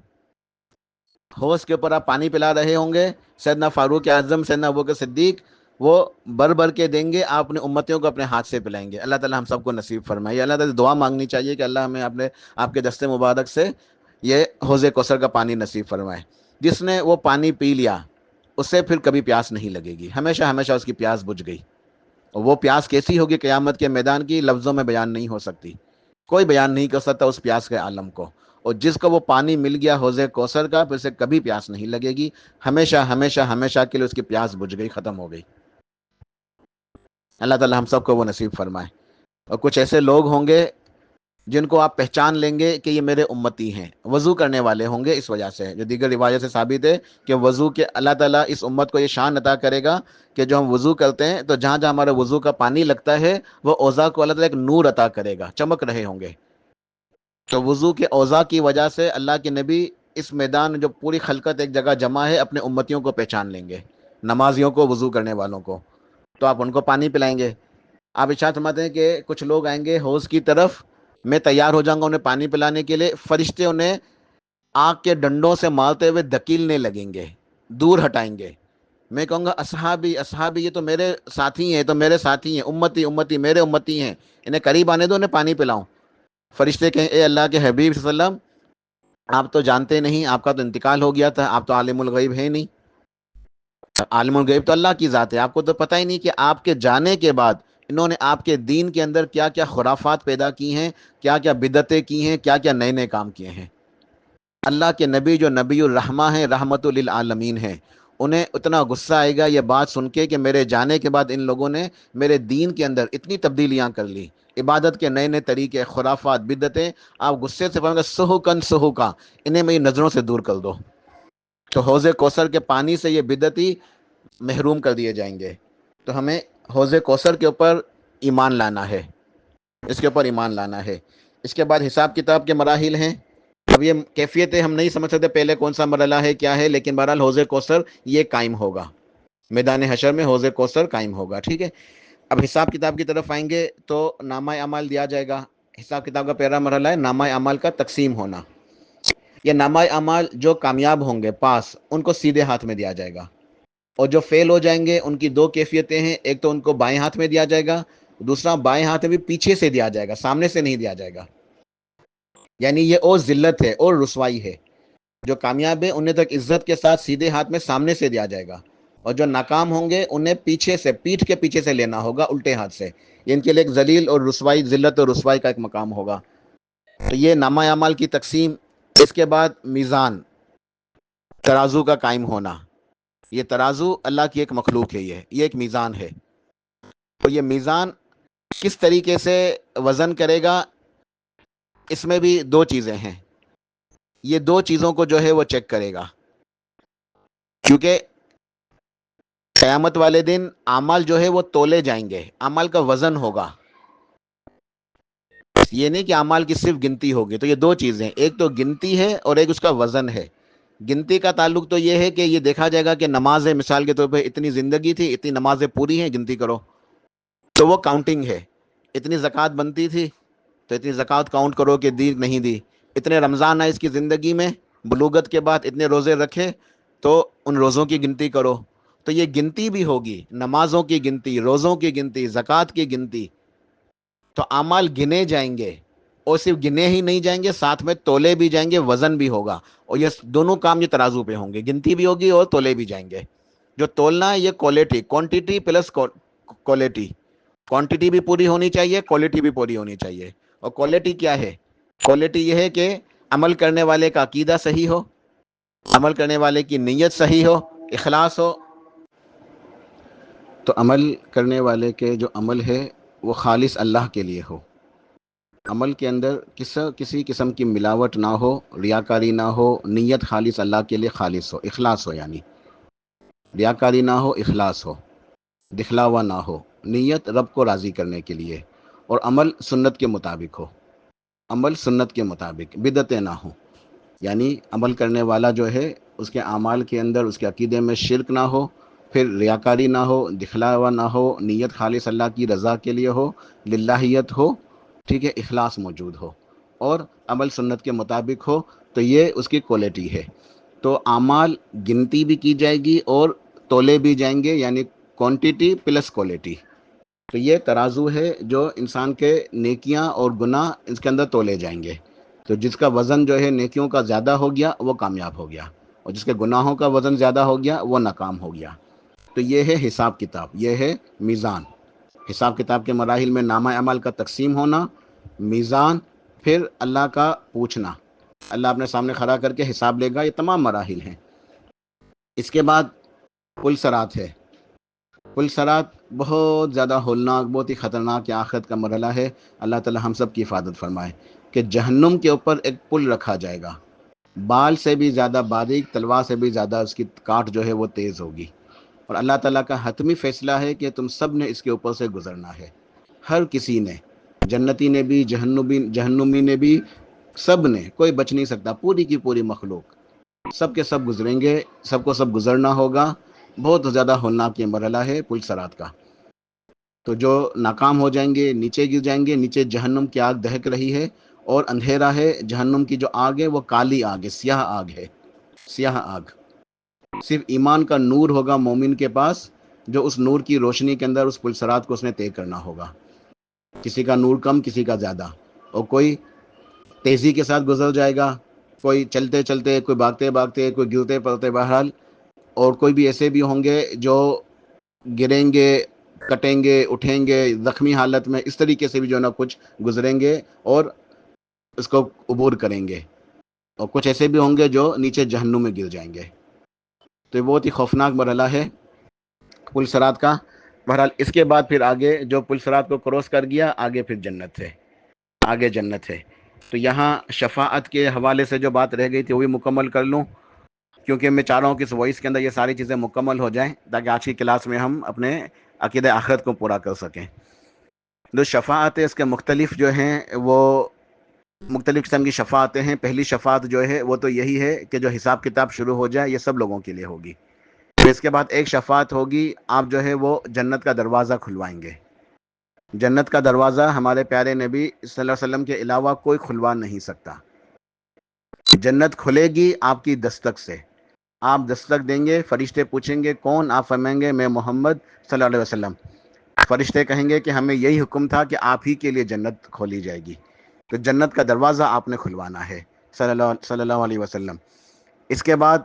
حوض کے اوپر آپ پانی پلا رہے ہوں گے، سیدنا فاروق اعظم، سیدنا ابوبکر صدیق وہ بھر بھر کے دیں گے، آپ اپنے امتیوں کو اپنے ہاتھ سے پلائیں گے۔ اللہ تعالی ہم سب کو نصیب فرمائے۔ اللہ تعالی دعا مانگنی چاہیے کہ اللہ ہمیں آپ کے دست مبارک سے یہ حوض کوثر کا پانی نصیب فرمائے۔ جس نے وہ پانی پی لیا اس سے پھر کبھی پیاس نہیں لگے گی، ہمیشہ ہمیشہ اس کی پیاس بجھ گئی، اور وہ پیاس کیسی ہوگی قیامت کے میدان کی، لفظوں میں بیان نہیں ہو سکتی، کوئی بیان نہیں کر سکتا اس پیاس کے عالم کو۔ اور جس کو وہ پانی مل گیا حوض کوثر کا، پھر سے کبھی پیاس نہیں لگے گی، ہمیشہ ہمیشہ ہمیشہ کے لیے اس کی پیاس بجھ گئی، ختم ہو گئی۔ اللہ تعالی ہم سب کو وہ نصیب فرمائے۔ اور کچھ ایسے لوگ ہوں گے جن کو آپ پہچان لیں گے کہ یہ میرے امتی ہیں، وضو کرنے والے ہوں گے، اس وجہ سے جو دیگر روایت سے ثابت ہے کہ وضو کے اللہ تعالیٰ اس امت کو یہ شان عطا کرے گا کہ جو ہم وضو کرتے ہیں تو جہاں جہاں ہمارا وضو کا پانی لگتا ہے وہ اوضاع کو اللہ تعالیٰ ایک نور عطا کرے گا، چمک رہے ہوں گے۔ تو وضو کے اوضاع کی وجہ سے اللہ کے نبی اس میدان جو پوری خلقت ایک جگہ جمع ہے اپنے امتیوں کو پہچان لیں گے، نمازیوں کو، وضو کرنے والوں کو، تو آپ ان کو پانی پلائیں گے۔ آپ ارشاد فرماتے ہیں کہ کچھ لوگ آئیں گے حوض کی طرف، میں تیار ہو جاؤں گا انہیں پانی پلانے کے لیے، فرشتے انہیں آگ کے ڈنڈوں سے مارتے ہوئے دھکیلنے لگیں گے، دور ہٹائیں گے۔ میں کہوں گا اصحابی اصحابی، یہ تو میرے ساتھی ہیں، تو میرے ساتھی ہیں، امتی امتی، میرے امتی ہیں، انہیں قریب آنے دو، انہیں پانی پلاؤں۔ فرشتے کہیں اے اللہ کے حبیب صلی اللہ علیہ وسلم، آپ تو جانتے نہیں، آپ کا تو انتقال ہو گیا تھا، آپ تو عالم الغیب ہے نہیں، عالم الغیب تو اللہ کی ذات ہے، آپ کو تو پتہ ہی نہیں کہ آپ کے جانے کے بعد انہوں نے آپ کے دین کے اندر کیا کیا خرافات پیدا کی ہیں، کیا کیا بدعتیں کی ہیں، کیا کیا نئے نئے کام کیے ہیں۔ اللہ کے نبی جو نبی الرحمہ ہیں، رحمت للعالمین ہیں، انہیں اتنا غصہ آئے گا یہ بات سن کے کہ میرے جانے کے بعد ان لوگوں نے میرے دین کے اندر اتنی تبدیلیاں کر لی، عبادت کے نئے نئے طریقے، خرافات، بدعتیں، آپ غصے سے فرمائیں گے سہوکن سہوکا، انہیں میری نظروں سے دور کر دو۔ تو حوض کوثر کے پانی سے یہ بدعتی محروم کر دیے جائیں گے۔ تو ہمیں حوض کوثر کے اوپر ایمان لانا ہے، اس کے اوپر ایمان لانا ہے۔ اس کے بعد حساب کتاب کے مراحل ہیں، اب یہ کیفیتیں ہم نہیں سمجھ سکتے پہلے کون سا مرحلہ ہے کیا ہے، لیکن بہرحال حوض کوثر یہ قائم ہوگا، میدان حشر میں حوض کوثر قائم ہوگا، ٹھیک ہے۔ اب حساب کتاب کی طرف آئیں گے تو نامہ اعمال دیا جائے گا۔ حساب کتاب کا پہلا مرحلہ ہے نامہ اعمال کا تقسیم ہونا۔ یہ نامہ اعمال جو کامیاب ہوں گے، پاس، ان کو سیدھے ہاتھ میں دیا جائے گا، اور جو فیل ہو جائیں گے ان کی دو کیفیتیں ہیں، ایک تو ان کو بائیں ہاتھ میں دیا جائے گا، دوسرا بائیں ہاتھ میں بھی پیچھے سے دیا جائے گا، سامنے سے نہیں دیا جائے گا، یعنی یہ اور ذلت ہے اور رسوائی ہے۔ جو کامیاب ہے انہیں تک عزت کے ساتھ سیدھے ہاتھ میں سامنے سے دیا جائے گا، اور جو ناکام ہوں گے انہیں پیچھے سے، پیٹھ کے پیچھے سے لینا ہوگا، الٹے ہاتھ سے، یہ ان کے لیے ایک ذلیل اور رسوائی، ذلت اور رسوائی کا ایک مقام ہوگا۔ تو یہ نامہ اعمال کی تقسیم. اس کے بعد میزان، ترازو کا قائم ہونا. یہ ترازو اللہ کی ایک مخلوق ہے، یہ ایک میزان ہے. تو یہ میزان کس طریقے سے وزن کرے گا، اس میں بھی دو چیزیں ہیں. یہ دو چیزوں کو جو ہے وہ چیک کرے گا، کیونکہ قیامت والے دن اعمال جو ہے وہ تولے جائیں گے، اعمال کا وزن ہوگا. یہ نہیں کہ اعمال کی صرف گنتی ہوگی. تو یہ دو چیزیں، ایک تو گنتی ہے اور ایک اس کا وزن ہے. گنتی کا تعلق تو یہ ہے کہ یہ دیکھا جائے گا کہ نماز ہے، مثال کے طور پہ اتنی زندگی تھی، اتنی نمازیں پوری ہیں، گنتی کرو، تو وہ کاؤنٹنگ ہے. اتنی زکوٰۃ بنتی تھی تو اتنی زکوٰۃ کاؤنٹ کرو کہ دی نہیں دی. اتنے رمضان آئے اس کی زندگی میں، بلوغت کے بعد اتنے روزے رکھے تو ان روزوں کی گنتی کرو. تو یہ گنتی بھی ہوگی، نمازوں کی گنتی، روزوں کی گنتی، زکوٰۃ کی گنتی. تو اعمال گنے جائیں گے، اور صرف گنے ہی نہیں جائیں گے، ساتھ میں تولے بھی جائیں گے، وزن بھی ہوگا. اور یہ دونوں کام یہ ترازو پہ ہوں گے، گنتی بھی ہوگی اور تولے بھی جائیں گے. جو تولنا ہے یہ quality, quantity plus quality. Quantity بھی پوری ہونی چاہیے، کوالٹی بھی پوری ہونی چاہیے. اور کوالٹی کیا ہے؟ کوالٹی یہ ہے کہ عمل کرنے والے کا عقیدہ صحیح ہو، عمل کرنے والے کی نیت صحیح ہو، اخلاص ہو. تو عمل کرنے والے کے جو عمل ہے وہ خالص اللہ کے لیے ہو. عمل کے اندر کسی قسم کی ملاوٹ نہ ہو، ریاکاری نہ ہو، نیت خالص اللہ کے لیے خالص ہو، اخلاص ہو. یعنی ریاکاری نہ ہو، اخلاص ہو، دکھلاوا نہ ہو، نیت رب کو راضی کرنے کے لیے. اور عمل سنت کے مطابق ہو، عمل سنت کے مطابق، بدعتیں نہ ہو. یعنی عمل کرنے والا جو ہے اس کے اعمال کے اندر، اس کے عقیدے میں شرک نہ ہو، پھر ریاکاری نہ ہو، دکھلاوا نہ ہو، نیت خالص اللہ کی رضا کے لیے ہو، للہیت ہو، ٹھیک ہے، اخلاص موجود ہو، اور عمل سنت کے مطابق ہو. تو یہ اس کی کوالٹی ہے. تو اعمال گنتی بھی کی جائے گی اور تولے بھی جائیں گے، یعنی کوانٹٹی پلس کوالٹی. تو یہ ترازو ہے جو انسان کے نیکیاں اور گناہ اس کے اندر تولے جائیں گے. تو جس کا وزن جو ہے نیکیوں کا زیادہ ہو گیا وہ کامیاب ہو گیا، اور جس کے گناہوں کا وزن زیادہ ہو گیا وہ ناکام ہو گیا. تو یہ ہے حساب کتاب، یہ ہے میزان. حساب کتاب کے مراحل میں نامہ اعمال کا تقسیم ہونا، میزان، پھر اللہ کا پوچھنا، اللہ اپنے سامنے کھڑا کر کے حساب لے گا. یہ تمام مراحل ہیں. اس کے بعد پل صراط ہے. پل صراط بہت زیادہ ہولناک، بہت ہی خطرناک آخرت کا مرحلہ ہے. اللہ تعالی ہم سب کی حفاظت فرمائے. کہ جہنم کے اوپر ایک پل رکھا جائے گا، بال سے بھی زیادہ باریک، تلوار سے بھی زیادہ اس کی کاٹ جو ہے وہ تیز ہوگی. اور اللہ تعالیٰ کا حتمی فیصلہ ہے کہ تم سب نے اس کے اوپر سے گزرنا ہے. ہر کسی نے، جنتی نے بھی، جہنمی نے بھی، سب نے، کوئی بچ نہیں سکتا. پوری کی پوری مخلوق، سب کے سب گزریں گے، سب کو سب گزرنا ہوگا. بہت زیادہ ہولناک یہ مرحلہ ہے پل صراط کا. تو جو ناکام ہو جائیں گے نیچے گر جائیں گے. نیچے جہنم کی آگ دہک رہی ہے اور اندھیرا ہے. جہنم کی جو آگ ہے وہ کالی آگ ہے، سیاہ آگ ہے، سیاہ آگ. صرف ایمان کا نور ہوگا مومن کے پاس، جو اس نور کی روشنی کے اندر اس پل صراط کو اس نے طے کرنا ہوگا. کسی کا نور کم، کسی کا زیادہ. اور کوئی تیزی کے ساتھ گزر جائے گا، کوئی چلتے چلتے، کوئی بھاگتے بھاگتے، کوئی گرتے پڑتے. بہرحال، اور کوئی بھی ایسے بھی ہوں گے جو گریں گے، کٹیں گے، اٹھیں گے زخمی حالت میں. اس طریقے سے بھی جو ہے نا کچھ گزریں گے اور اس کو عبور کریں گے. اور کچھ ایسے بھی ہوں گے جو نیچے جہنم میں گر جائیں گے. تو یہ بہت ہی خوفناک مرحلہ ہے پل صراط کا. بہرحال اس کے بعد پھر آگے جو پل صراط کو کراس کر گیا، آگے پھر جنت ہے، آگے جنت ہے. تو یہاں شفاعت کے حوالے سے جو بات رہ گئی تھی وہ بھی مکمل کر لوں، کیونکہ میں چاہ رہا ہوں کہ اس وائس کے اندر یہ ساری چیزیں مکمل ہو جائیں، تاکہ آج کی کلاس میں ہم اپنے عقیدہ آخرت کو پورا کر سکیں. جو شفاعت ہے اس کے مختلف جو ہیں وہ مختلف قسم کی شفاعتیں ہیں. پہلی شفاعت جو ہے وہ تو یہی ہے کہ جو حساب کتاب شروع ہو جائے، یہ سب لوگوں کے لیے ہوگی. پھر اس کے بعد ایک شفاعت ہوگی، آپ جو ہے وہ جنت کا دروازہ کھلوائیں گے. جنت کا دروازہ ہمارے پیارے نبی صلی اللہ علیہ وسلم کے علاوہ کوئی کھلوا نہیں سکتا. جنت کھلے گی آپ کی دستک سے. آپ دستک دیں گے، فرشتے پوچھیں گے کون؟ آپ فرمائیں گے میں محمد صلی اللہ علیہ وسلم. فرشتے کہیں گے کہ ہمیں یہی حکم تھا کہ آپ ہی کے لیے جنت کھولی جائے گی. تو جنت کا دروازہ آپ نے کھلوانا ہے صلی اللہ علیہ وسلم. اس کے بعد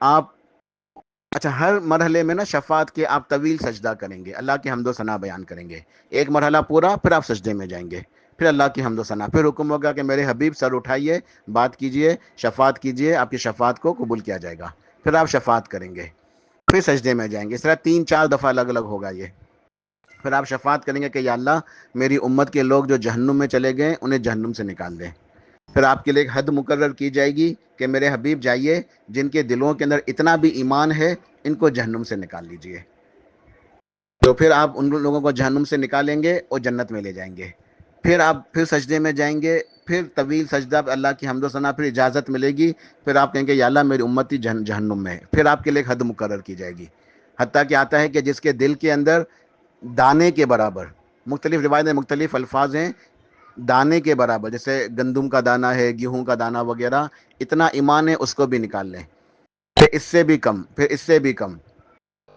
آپ، اچھا، ہر مرحلے میں نا شفاعت کے آپ طویل سجدہ کریں گے، اللہ کے حمد و ثنا بیان کریں گے. ایک مرحلہ پورا، پھر آپ سجدے میں جائیں گے. پھر اللہ کی حمد و ثنا، پھر حکم ہوگا کہ میرے حبیب سر اٹھائیے، بات کیجئے، شفاعت کیجئے، آپ کی شفاعت کو قبول کیا جائے گا، پھر آپ شفاعت کریں گے، پھر سجدے میں جائیں گے، اس طرح 3-4 دفعہ الگ الگ ہوگا یہ، پھر آپ شفاعت کریں گے کہ یا اللہ میری امت کے لوگ جو جہنم میں چلے گئے انہیں جہنم سے نکال دیں، پھر آپ کے لیے ایک حد مقرر کی جائے گی کہ میرے حبیب جائیے، جن کے دلوں کے اندر اتنا بھی ایمان ہے ان کو جہنم سے نکال لیجئے، تو پھر آپ ان لوگوں کو جہنم سے نکالیں گے اور جنت میں لے جائیں گے، پھر آپ پھر سجدے میں جائیں گے، پھر طویل سجدہ، اللہ کی حمد و ثنا، پھر اجازت ملے گی، پھر آپ کہیں گے یا اللہ میری امتی جہنم میں ہے، پھر آپ کے لیے ایک حد مقرر کی جائے گی، حتیٰ کہ آتا ہے کہ جس کے دل کے اندر دانے کے برابر، مختلف روایت میں مختلف الفاظ ہیں، دانے کے برابر، جیسے گندم کا دانہ ہے، گیہوں کا دانہ وغیرہ، اتنا ایمان ہے اس کو بھی نکال لیں، پھر اس سے بھی کم، پھر اس سے بھی کم،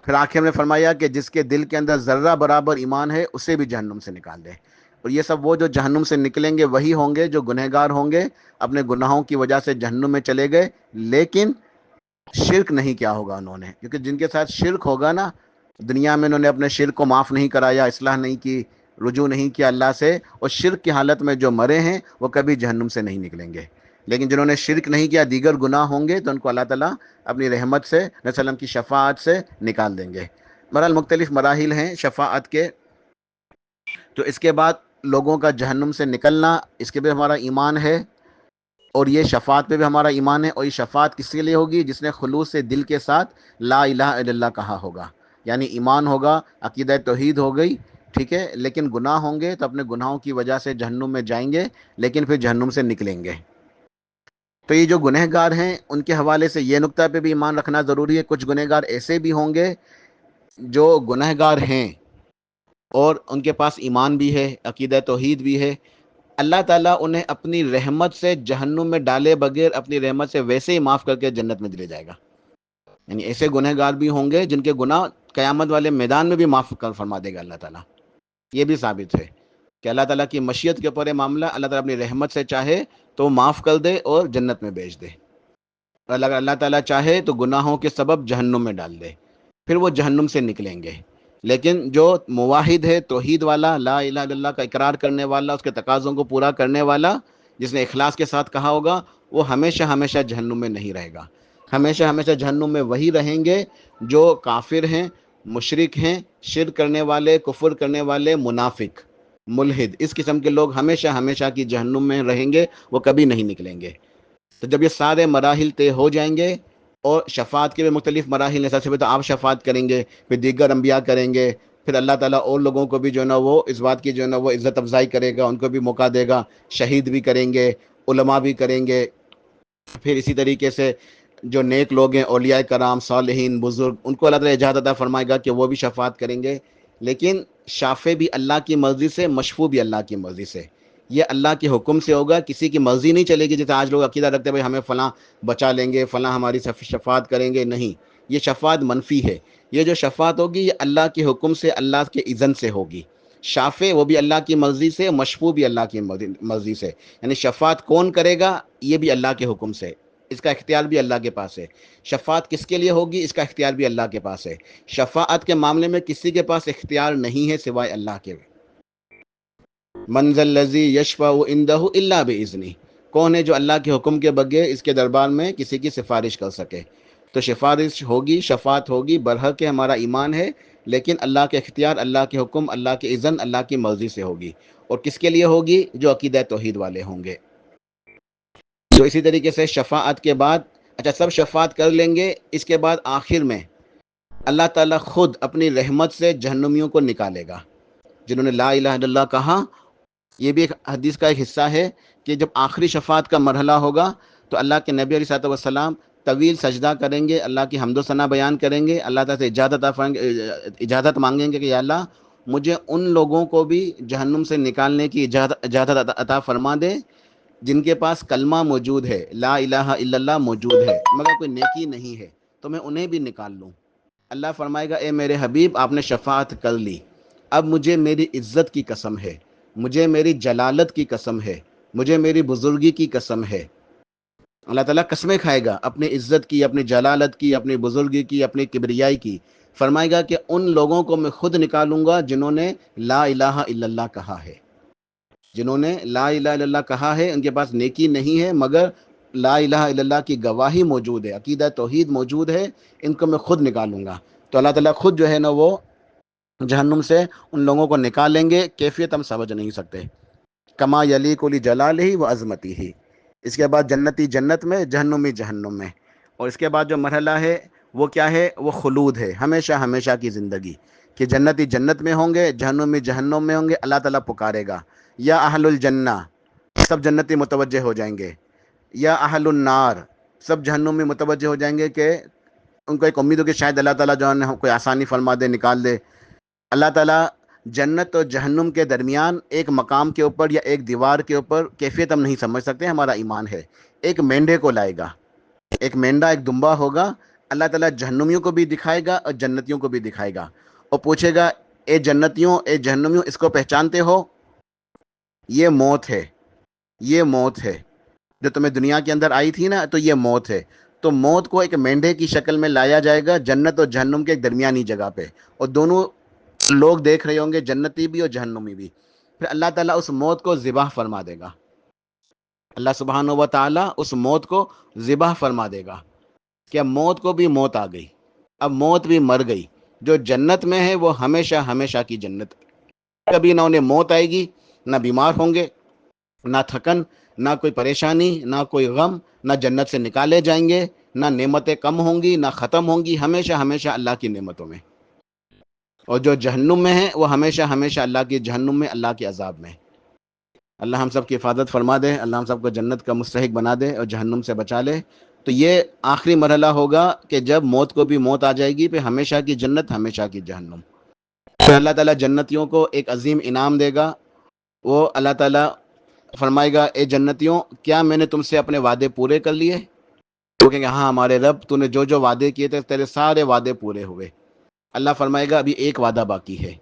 پھر آخر میں فرمایا کہ جس کے دل کے اندر ذرہ برابر ایمان ہے اسے بھی جہنم سے نکال دیں، اور یہ سب وہ جو جہنم سے نکلیں گے وہی ہوں گے جو گنہگار ہوں گے، اپنے گناہوں کی وجہ سے جہنم میں چلے گئے، لیکن شرک نہیں کیا ہوگا انہوں نے، کیونکہ جن کے ساتھ شرک ہوگا نا، دنیا میں انہوں نے اپنے شرک کو معاف نہیں کرایا، اصلاح نہیں کی، رجوع نہیں کیا اللہ سے، اور شرک کی حالت میں جو مرے ہیں وہ کبھی جہنم سے نہیں نکلیں گے، لیکن جنہوں نے شرک نہیں کیا، دیگر گناہ ہوں گے، تو ان کو اللہ تعالیٰ اپنی رحمت سے، نبی صلی اللہ علیہ وسلم کی شفاعت سے نکال دیں گے۔ بہرحال مختلف مراحل ہیں شفاعت کے، تو اس کے بعد لوگوں کا جہنم سے نکلنا، اس کے بھی ہمارا ایمان ہے، اور یہ شفاعت پہ بھی ہمارا ایمان ہے، اور یہ شفاعت کس کے لیے ہوگی؟ جس نے خلوص سے دل کے ساتھ لا الہ الا اللہ کہا ہوگا، یعنی ایمان ہوگا، عقیدہ توحید ہو گئی، ٹھیک ہے، لیکن گناہ ہوں گے تو اپنے گناہوں کی وجہ سے جہنم میں جائیں گے، لیکن پھر جہنم سے نکلیں گے۔ تو یہ جو گنہگار ہیں ان کے حوالے سے یہ نقطہ پہ بھی ایمان رکھنا ضروری ہے، کچھ گنہگار ایسے بھی ہوں گے جو گنہگار ہیں اور ان کے پاس ایمان بھی ہے، عقیدہ توحید بھی ہے، اللہ تعالیٰ انہیں اپنی رحمت سے جہنم میں ڈالے بغیر اپنی رحمت سے ویسے ہی معاف کر کے جنت میں لے جائے گا، یعنی ایسے گنہگار بھی ہوں گے جن کے گناہ قیامت والے میدان میں بھی معاف کر فرما دے گا اللہ تعالیٰ۔ یہ بھی ثابت ہے کہ اللہ تعالیٰ کی مشیت کے اوپر معاملہ، اللہ تعالیٰ اپنی رحمت سے چاہے تو معاف کر دے اور جنت میں بھیج دے، اور اگر اللہ تعالیٰ چاہے تو گناہوں کے سبب جہنم میں ڈال دے، پھر وہ جہنم سے نکلیں گے۔ لیکن جو موحد ہے، توحید والا، لا الہ الا اللہ کا اقرار کرنے والا، اس کے تقاضوں کو پورا کرنے والا، جس نے اخلاص کے ساتھ کہا ہوگا، وہ ہمیشہ ہمیشہ جہنم میں نہیں رہے گا، ہمیشہ ہمیشہ جہنم میں وہی رہیں گے جو کافر ہیں، مشرک ہیں، شرک کرنے والے، کفر کرنے والے، منافق، ملحد، اس قسم کے لوگ ہمیشہ ہمیشہ کی جہنم میں رہیں گے، وہ کبھی نہیں نکلیں گے۔ تو جب یہ سارے مراحل طے ہو جائیں گے، اور شفاعت کے بھی مختلف مراحل ہیں، سب سے پہلے تو آپ شفاعت کریں گے، پھر دیگر انبیاء کریں گے، پھر اللہ تعالیٰ اور لوگوں کو بھی جو ہے نا وہ اس بات کی جو ہے نا وہ عزت افزائی کرے گا، ان کو بھی موقع دے گا، شہید بھی کریں گے، علماء بھی کریں گے، پھر اسی طریقے سے جو نیک لوگ ہیں، اولیاء کرام، صالحین، بزرگ، ان کو اللہ تعالیٰ اجازت عطا فرمائے گا کہ وہ بھی شفاعت کریں گے، لیکن شافع بھی اللہ کی مرضی سے، مشفوع بھی اللہ کی مرضی سے، یہ اللہ کے حکم سے ہوگا، کسی کی مرضی نہیں چلے گی، جیسے آج لوگ عقیدہ رکھتے ہیں بھائی ہمیں فلاں بچا لیں گے، فلاں ہماری شفاعت کریں گے، نہیں، یہ شفاعت منفی ہے، یہ جو شفاعت ہوگی یہ اللہ کے حکم سے، اللہ کے اذن سے ہوگی، شافع وہ بھی اللہ کی مرضی سے، مشفوع بھی اللہ کی مرضی سے، یعنی شفاعت کون کرے گا یہ بھی اللہ کے حکم سے، اس کا اختیار بھی اللہ کے پاس ہے، شفاعت کس کے لیے ہوگی اس کا اختیار بھی اللہ کے پاس ہے، شفاعت کے معاملے میں کسی کے پاس اختیار نہیں ہے سوائے اللہ کے۔ من ذا الذی یشفع عندہ الا باذنہ، کون ہے جو اللہ کے حکم کے بغیر اس کے دربار میں کسی کی سفارش کر سکے؟ تو سفارش ہوگی، شفاعت ہوگی، برحق ہمارا ایمان ہے، لیکن اللہ کے اختیار، اللہ کے حکم، اللہ کے اذن، اللہ کی مرضی سے ہوگی، اور کس کے لیے ہوگی؟ جو عقیدہ توحید والے ہوں گے۔ تو اسی طریقے سے شفاعت کے بعد، اچھا سب شفاعت کر لیں گے، اس کے بعد آخر میں اللہ تعالیٰ خود اپنی رحمت سے جہنمیوں کو نکالے گا، جنہوں نے لا الہ الا اللہ کہا۔ یہ بھی ایک حدیث کا ایک حصہ ہے کہ جب آخری شفاعت کا مرحلہ ہوگا تو اللہ کے نبی علیہ الصلوۃ والسلام طویل سجدہ کریں گے، اللہ کی حمد و ثنا بیان کریں گے، اللہ تعالیٰ سے اجازت مانگیں گے کہ یا اللہ مجھے ان لوگوں کو بھی جہنم سے نکالنے کی اجازت عطا فرما دے جن کے پاس کلمہ موجود ہے، لا الہ الا اللہ موجود ہے، مگر کوئی نیکی نہیں ہے، تو میں انہیں بھی نکال لوں۔ اللہ فرمائے گا اے میرے حبیب آپ نے شفاعت کر لی، اب مجھے میری عزت کی قسم ہے، مجھے میری جلالت کی قسم ہے، مجھے میری بزرگی کی قسم ہے، اللہ تعالیٰ قسمیں کھائے گا اپنی عزت کی، اپنی جلالت کی، اپنی بزرگی کی، اپنی کبریائی کی، فرمائے گا کہ ان لوگوں کو میں خود نکالوں گا جنہوں نے لا الہ الا اللہ کہا ہے، جنہوں نے لا الہ الا اللہ کہا ہے، ان کے پاس نیکی نہیں ہے مگر لا الہ الا اللہ کی گواہی موجود ہے، عقیدہ توحید موجود ہے، ان کو میں خود نکالوں گا۔ تو اللہ تعالیٰ خود جو ہے نا وہ جہنم سے ان لوگوں کو نکالیں گے، کیفیت ہم سمجھ نہیں سکتے۔ کما یلیق لجلالہ و عظمتہ۔ اس کے بعد جنتی جنت میں، جہنمی جہنم میں، اور اس کے بعد جو مرحلہ ہے وہ کیا ہے؟ وہ خلود ہے، ہمیشہ ہمیشہ کی زندگی، کہ جنتی جنت میں ہوں گے، جہنمی جہنم میں ہوں گے۔ اللہ تعالیٰ پکارے گا یا اہل الجنہ، سب جنتی متوجہ ہو جائیں گے، یا اہل النار، سب جہنم میں متوجہ ہو جائیں گے، کہ ان کو ایک امید ہو کہ شاید اللہ تعالیٰ جو ہے کوئی آسانی فرما دے، نکال دے۔ اللہ تعالیٰ جنت اور جہنم کے درمیان ایک مقام کے اوپر یا ایک دیوار کے اوپر، کیفیت ہم نہیں سمجھ سکتے، ہمارا ایمان ہے، ایک مینڈے کو لائے گا، ایک مینڈا، ایک دمبا ہوگا۔ اللہ تعالیٰ جہنمیوں کو بھی دکھائے گا اور جنتیوں کو بھی دکھائے گا، اور پوچھے گا اے جنتیوں، اے جہنمیوں، اس کو پہچانتے ہو؟ یہ موت ہے، یہ موت ہے جو تمہیں دنیا کے اندر آئی تھی نا، تو یہ موت ہے۔ تو موت کو ایک مینڈے کی شکل میں لایا جائے گا جنت اور جہنم کے ایک درمیانی جگہ پہ، اور دونوں لوگ دیکھ رہے ہوں گے، جنتی بھی اور جہنمی بھی۔ پھر اللہ تعالیٰ اس موت کو ذبح فرما دے گا، اللہ سبحانہ و تعالیٰ اس موت کو ذبح فرما دے گا، کہ اب موت کو بھی موت آ گئی، اب موت بھی مر گئی۔ جو جنت میں ہے وہ ہمیشہ ہمیشہ کی جنت، کبھی نہ انہیں موت آئے گی، نہ بیمار ہوں گے، نہ تھکن، نہ کوئی پریشانی، نہ کوئی غم، نہ جنت سے نکالے جائیں گے، نہ نعمتیں کم ہوں گی، نہ ختم ہوں گی، ہمیشہ ہمیشہ اللہ کی نعمتوں میں۔ اور جو جہنم میں ہے وہ ہمیشہ ہمیشہ اللہ کی جہنم میں، اللہ کے عذاب میں۔ اللہ ہم سب کی حفاظت فرما دے، اللہ ہم سب کو جنت کا مستحق بنا دے اور جہنم سے بچا لے۔ تو یہ آخری مرحلہ ہوگا کہ جب موت کو بھی موت آ جائے گی، پھر ہمیشہ کی جنت، ہمیشہ کی جہنم۔ پھر اللہ تعالیٰ جنتیوں کو ایک عظیم انعام دے گا، وہ اللہ تعالیٰ فرمائے گا اے جنتیوں، کیا میں نے تم سے اپنے وعدے پورے کر لیے؟ تو کہیں گے ہاں ہمارے رب، تو نے جو جو وعدے کیے تھے تیرے سارے وعدے پورے ہوئے۔ اللہ فرمائے گا ابھی ایک وعدہ باقی ہے۔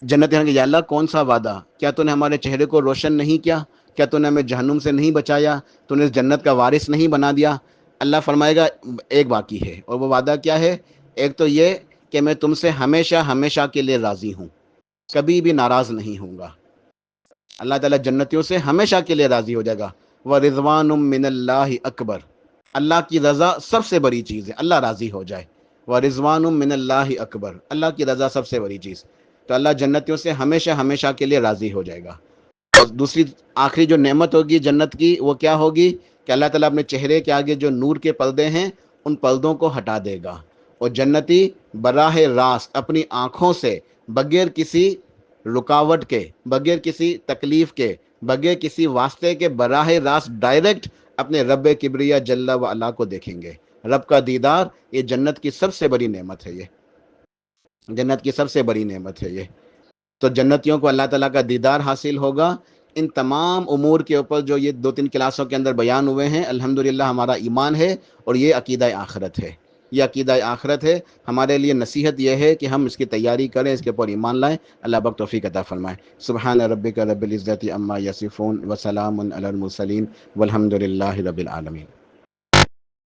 جنتی کہ یا اللہ کون سا وعدہ؟ کیا تو نے ہمارے چہرے کو روشن نہیں کیا؟ کیا تو نے ہمیں جہنم سے نہیں بچایا؟ تو نے اس جنت کا وارث نہیں بنا دیا؟ اللہ فرمائے گا ایک باقی ہے، اور وہ وعدہ کیا ہے؟ ایک تو یہ کہ میں تم سے ہمیشہ ہمیشہ کے لیے راضی ہوں، کبھی بھی ناراض نہیں ہوں گا۔ اللہ تعالیٰ جنتیوں سے ہمیشہ کے لیے راضی ہو جائے گا۔ وَرِضْوَانٌ مِّنَ اللَّهِ اکبر، اللہ کی رضا سب سے بڑی چیز ہے، اللہ راضی ہو جائے۔ وَرِضْوَانٌ مِّنَ اللَّهِ اکبر، اللہ کی رضا سب سے بڑی چیز۔ تو اللہ جنتیوں سے ہمیشہ ہمیشہ کے لیے راضی ہو جائے گا۔ اور دوسری آخری جو نعمت ہوگی جنت کی، وہ کیا ہوگی؟ کہ اللہ تعالیٰ اپنے چہرے کے آگے جو نور کے پردے ہیں، ان پردوں کو ہٹا دے گا، اور جنتی براہ راست اپنی آنکھوں سے، بغیر کسی رکاوٹ کے، بغیر کسی تکلیف کے، بغیر کسی واسطے کے، براہ راست ڈائریکٹ اپنے رب کبریا جل و علا کو دیکھیں گے۔ رب کا دیدار، یہ جنت کی سب سے بڑی نعمت ہے، یہ جنت کی سب سے بڑی نعمت ہے یہ۔ تو جنتیوں کو اللہ تعالیٰ کا دیدار حاصل ہوگا۔ ان تمام امور کے اوپر جو یہ 2-3 کلاسوں کے اندر بیان ہوئے ہیں، الحمدللہ ہمارا ایمان ہے، اور یہ عقیدہ آخرت ہے، یہ عقیدہ آخرت ہے۔ ہمارے لیے نصیحت یہ ہے کہ ہم اس کی تیاری کریں، اس کے اوپر ایمان لائیں۔ اللہ پاک توفیق عطا فرمائے۔ سبحان ربک رب العزت عما یصفون وسلام علی المرسلین والحمد للہ رب العالمین۔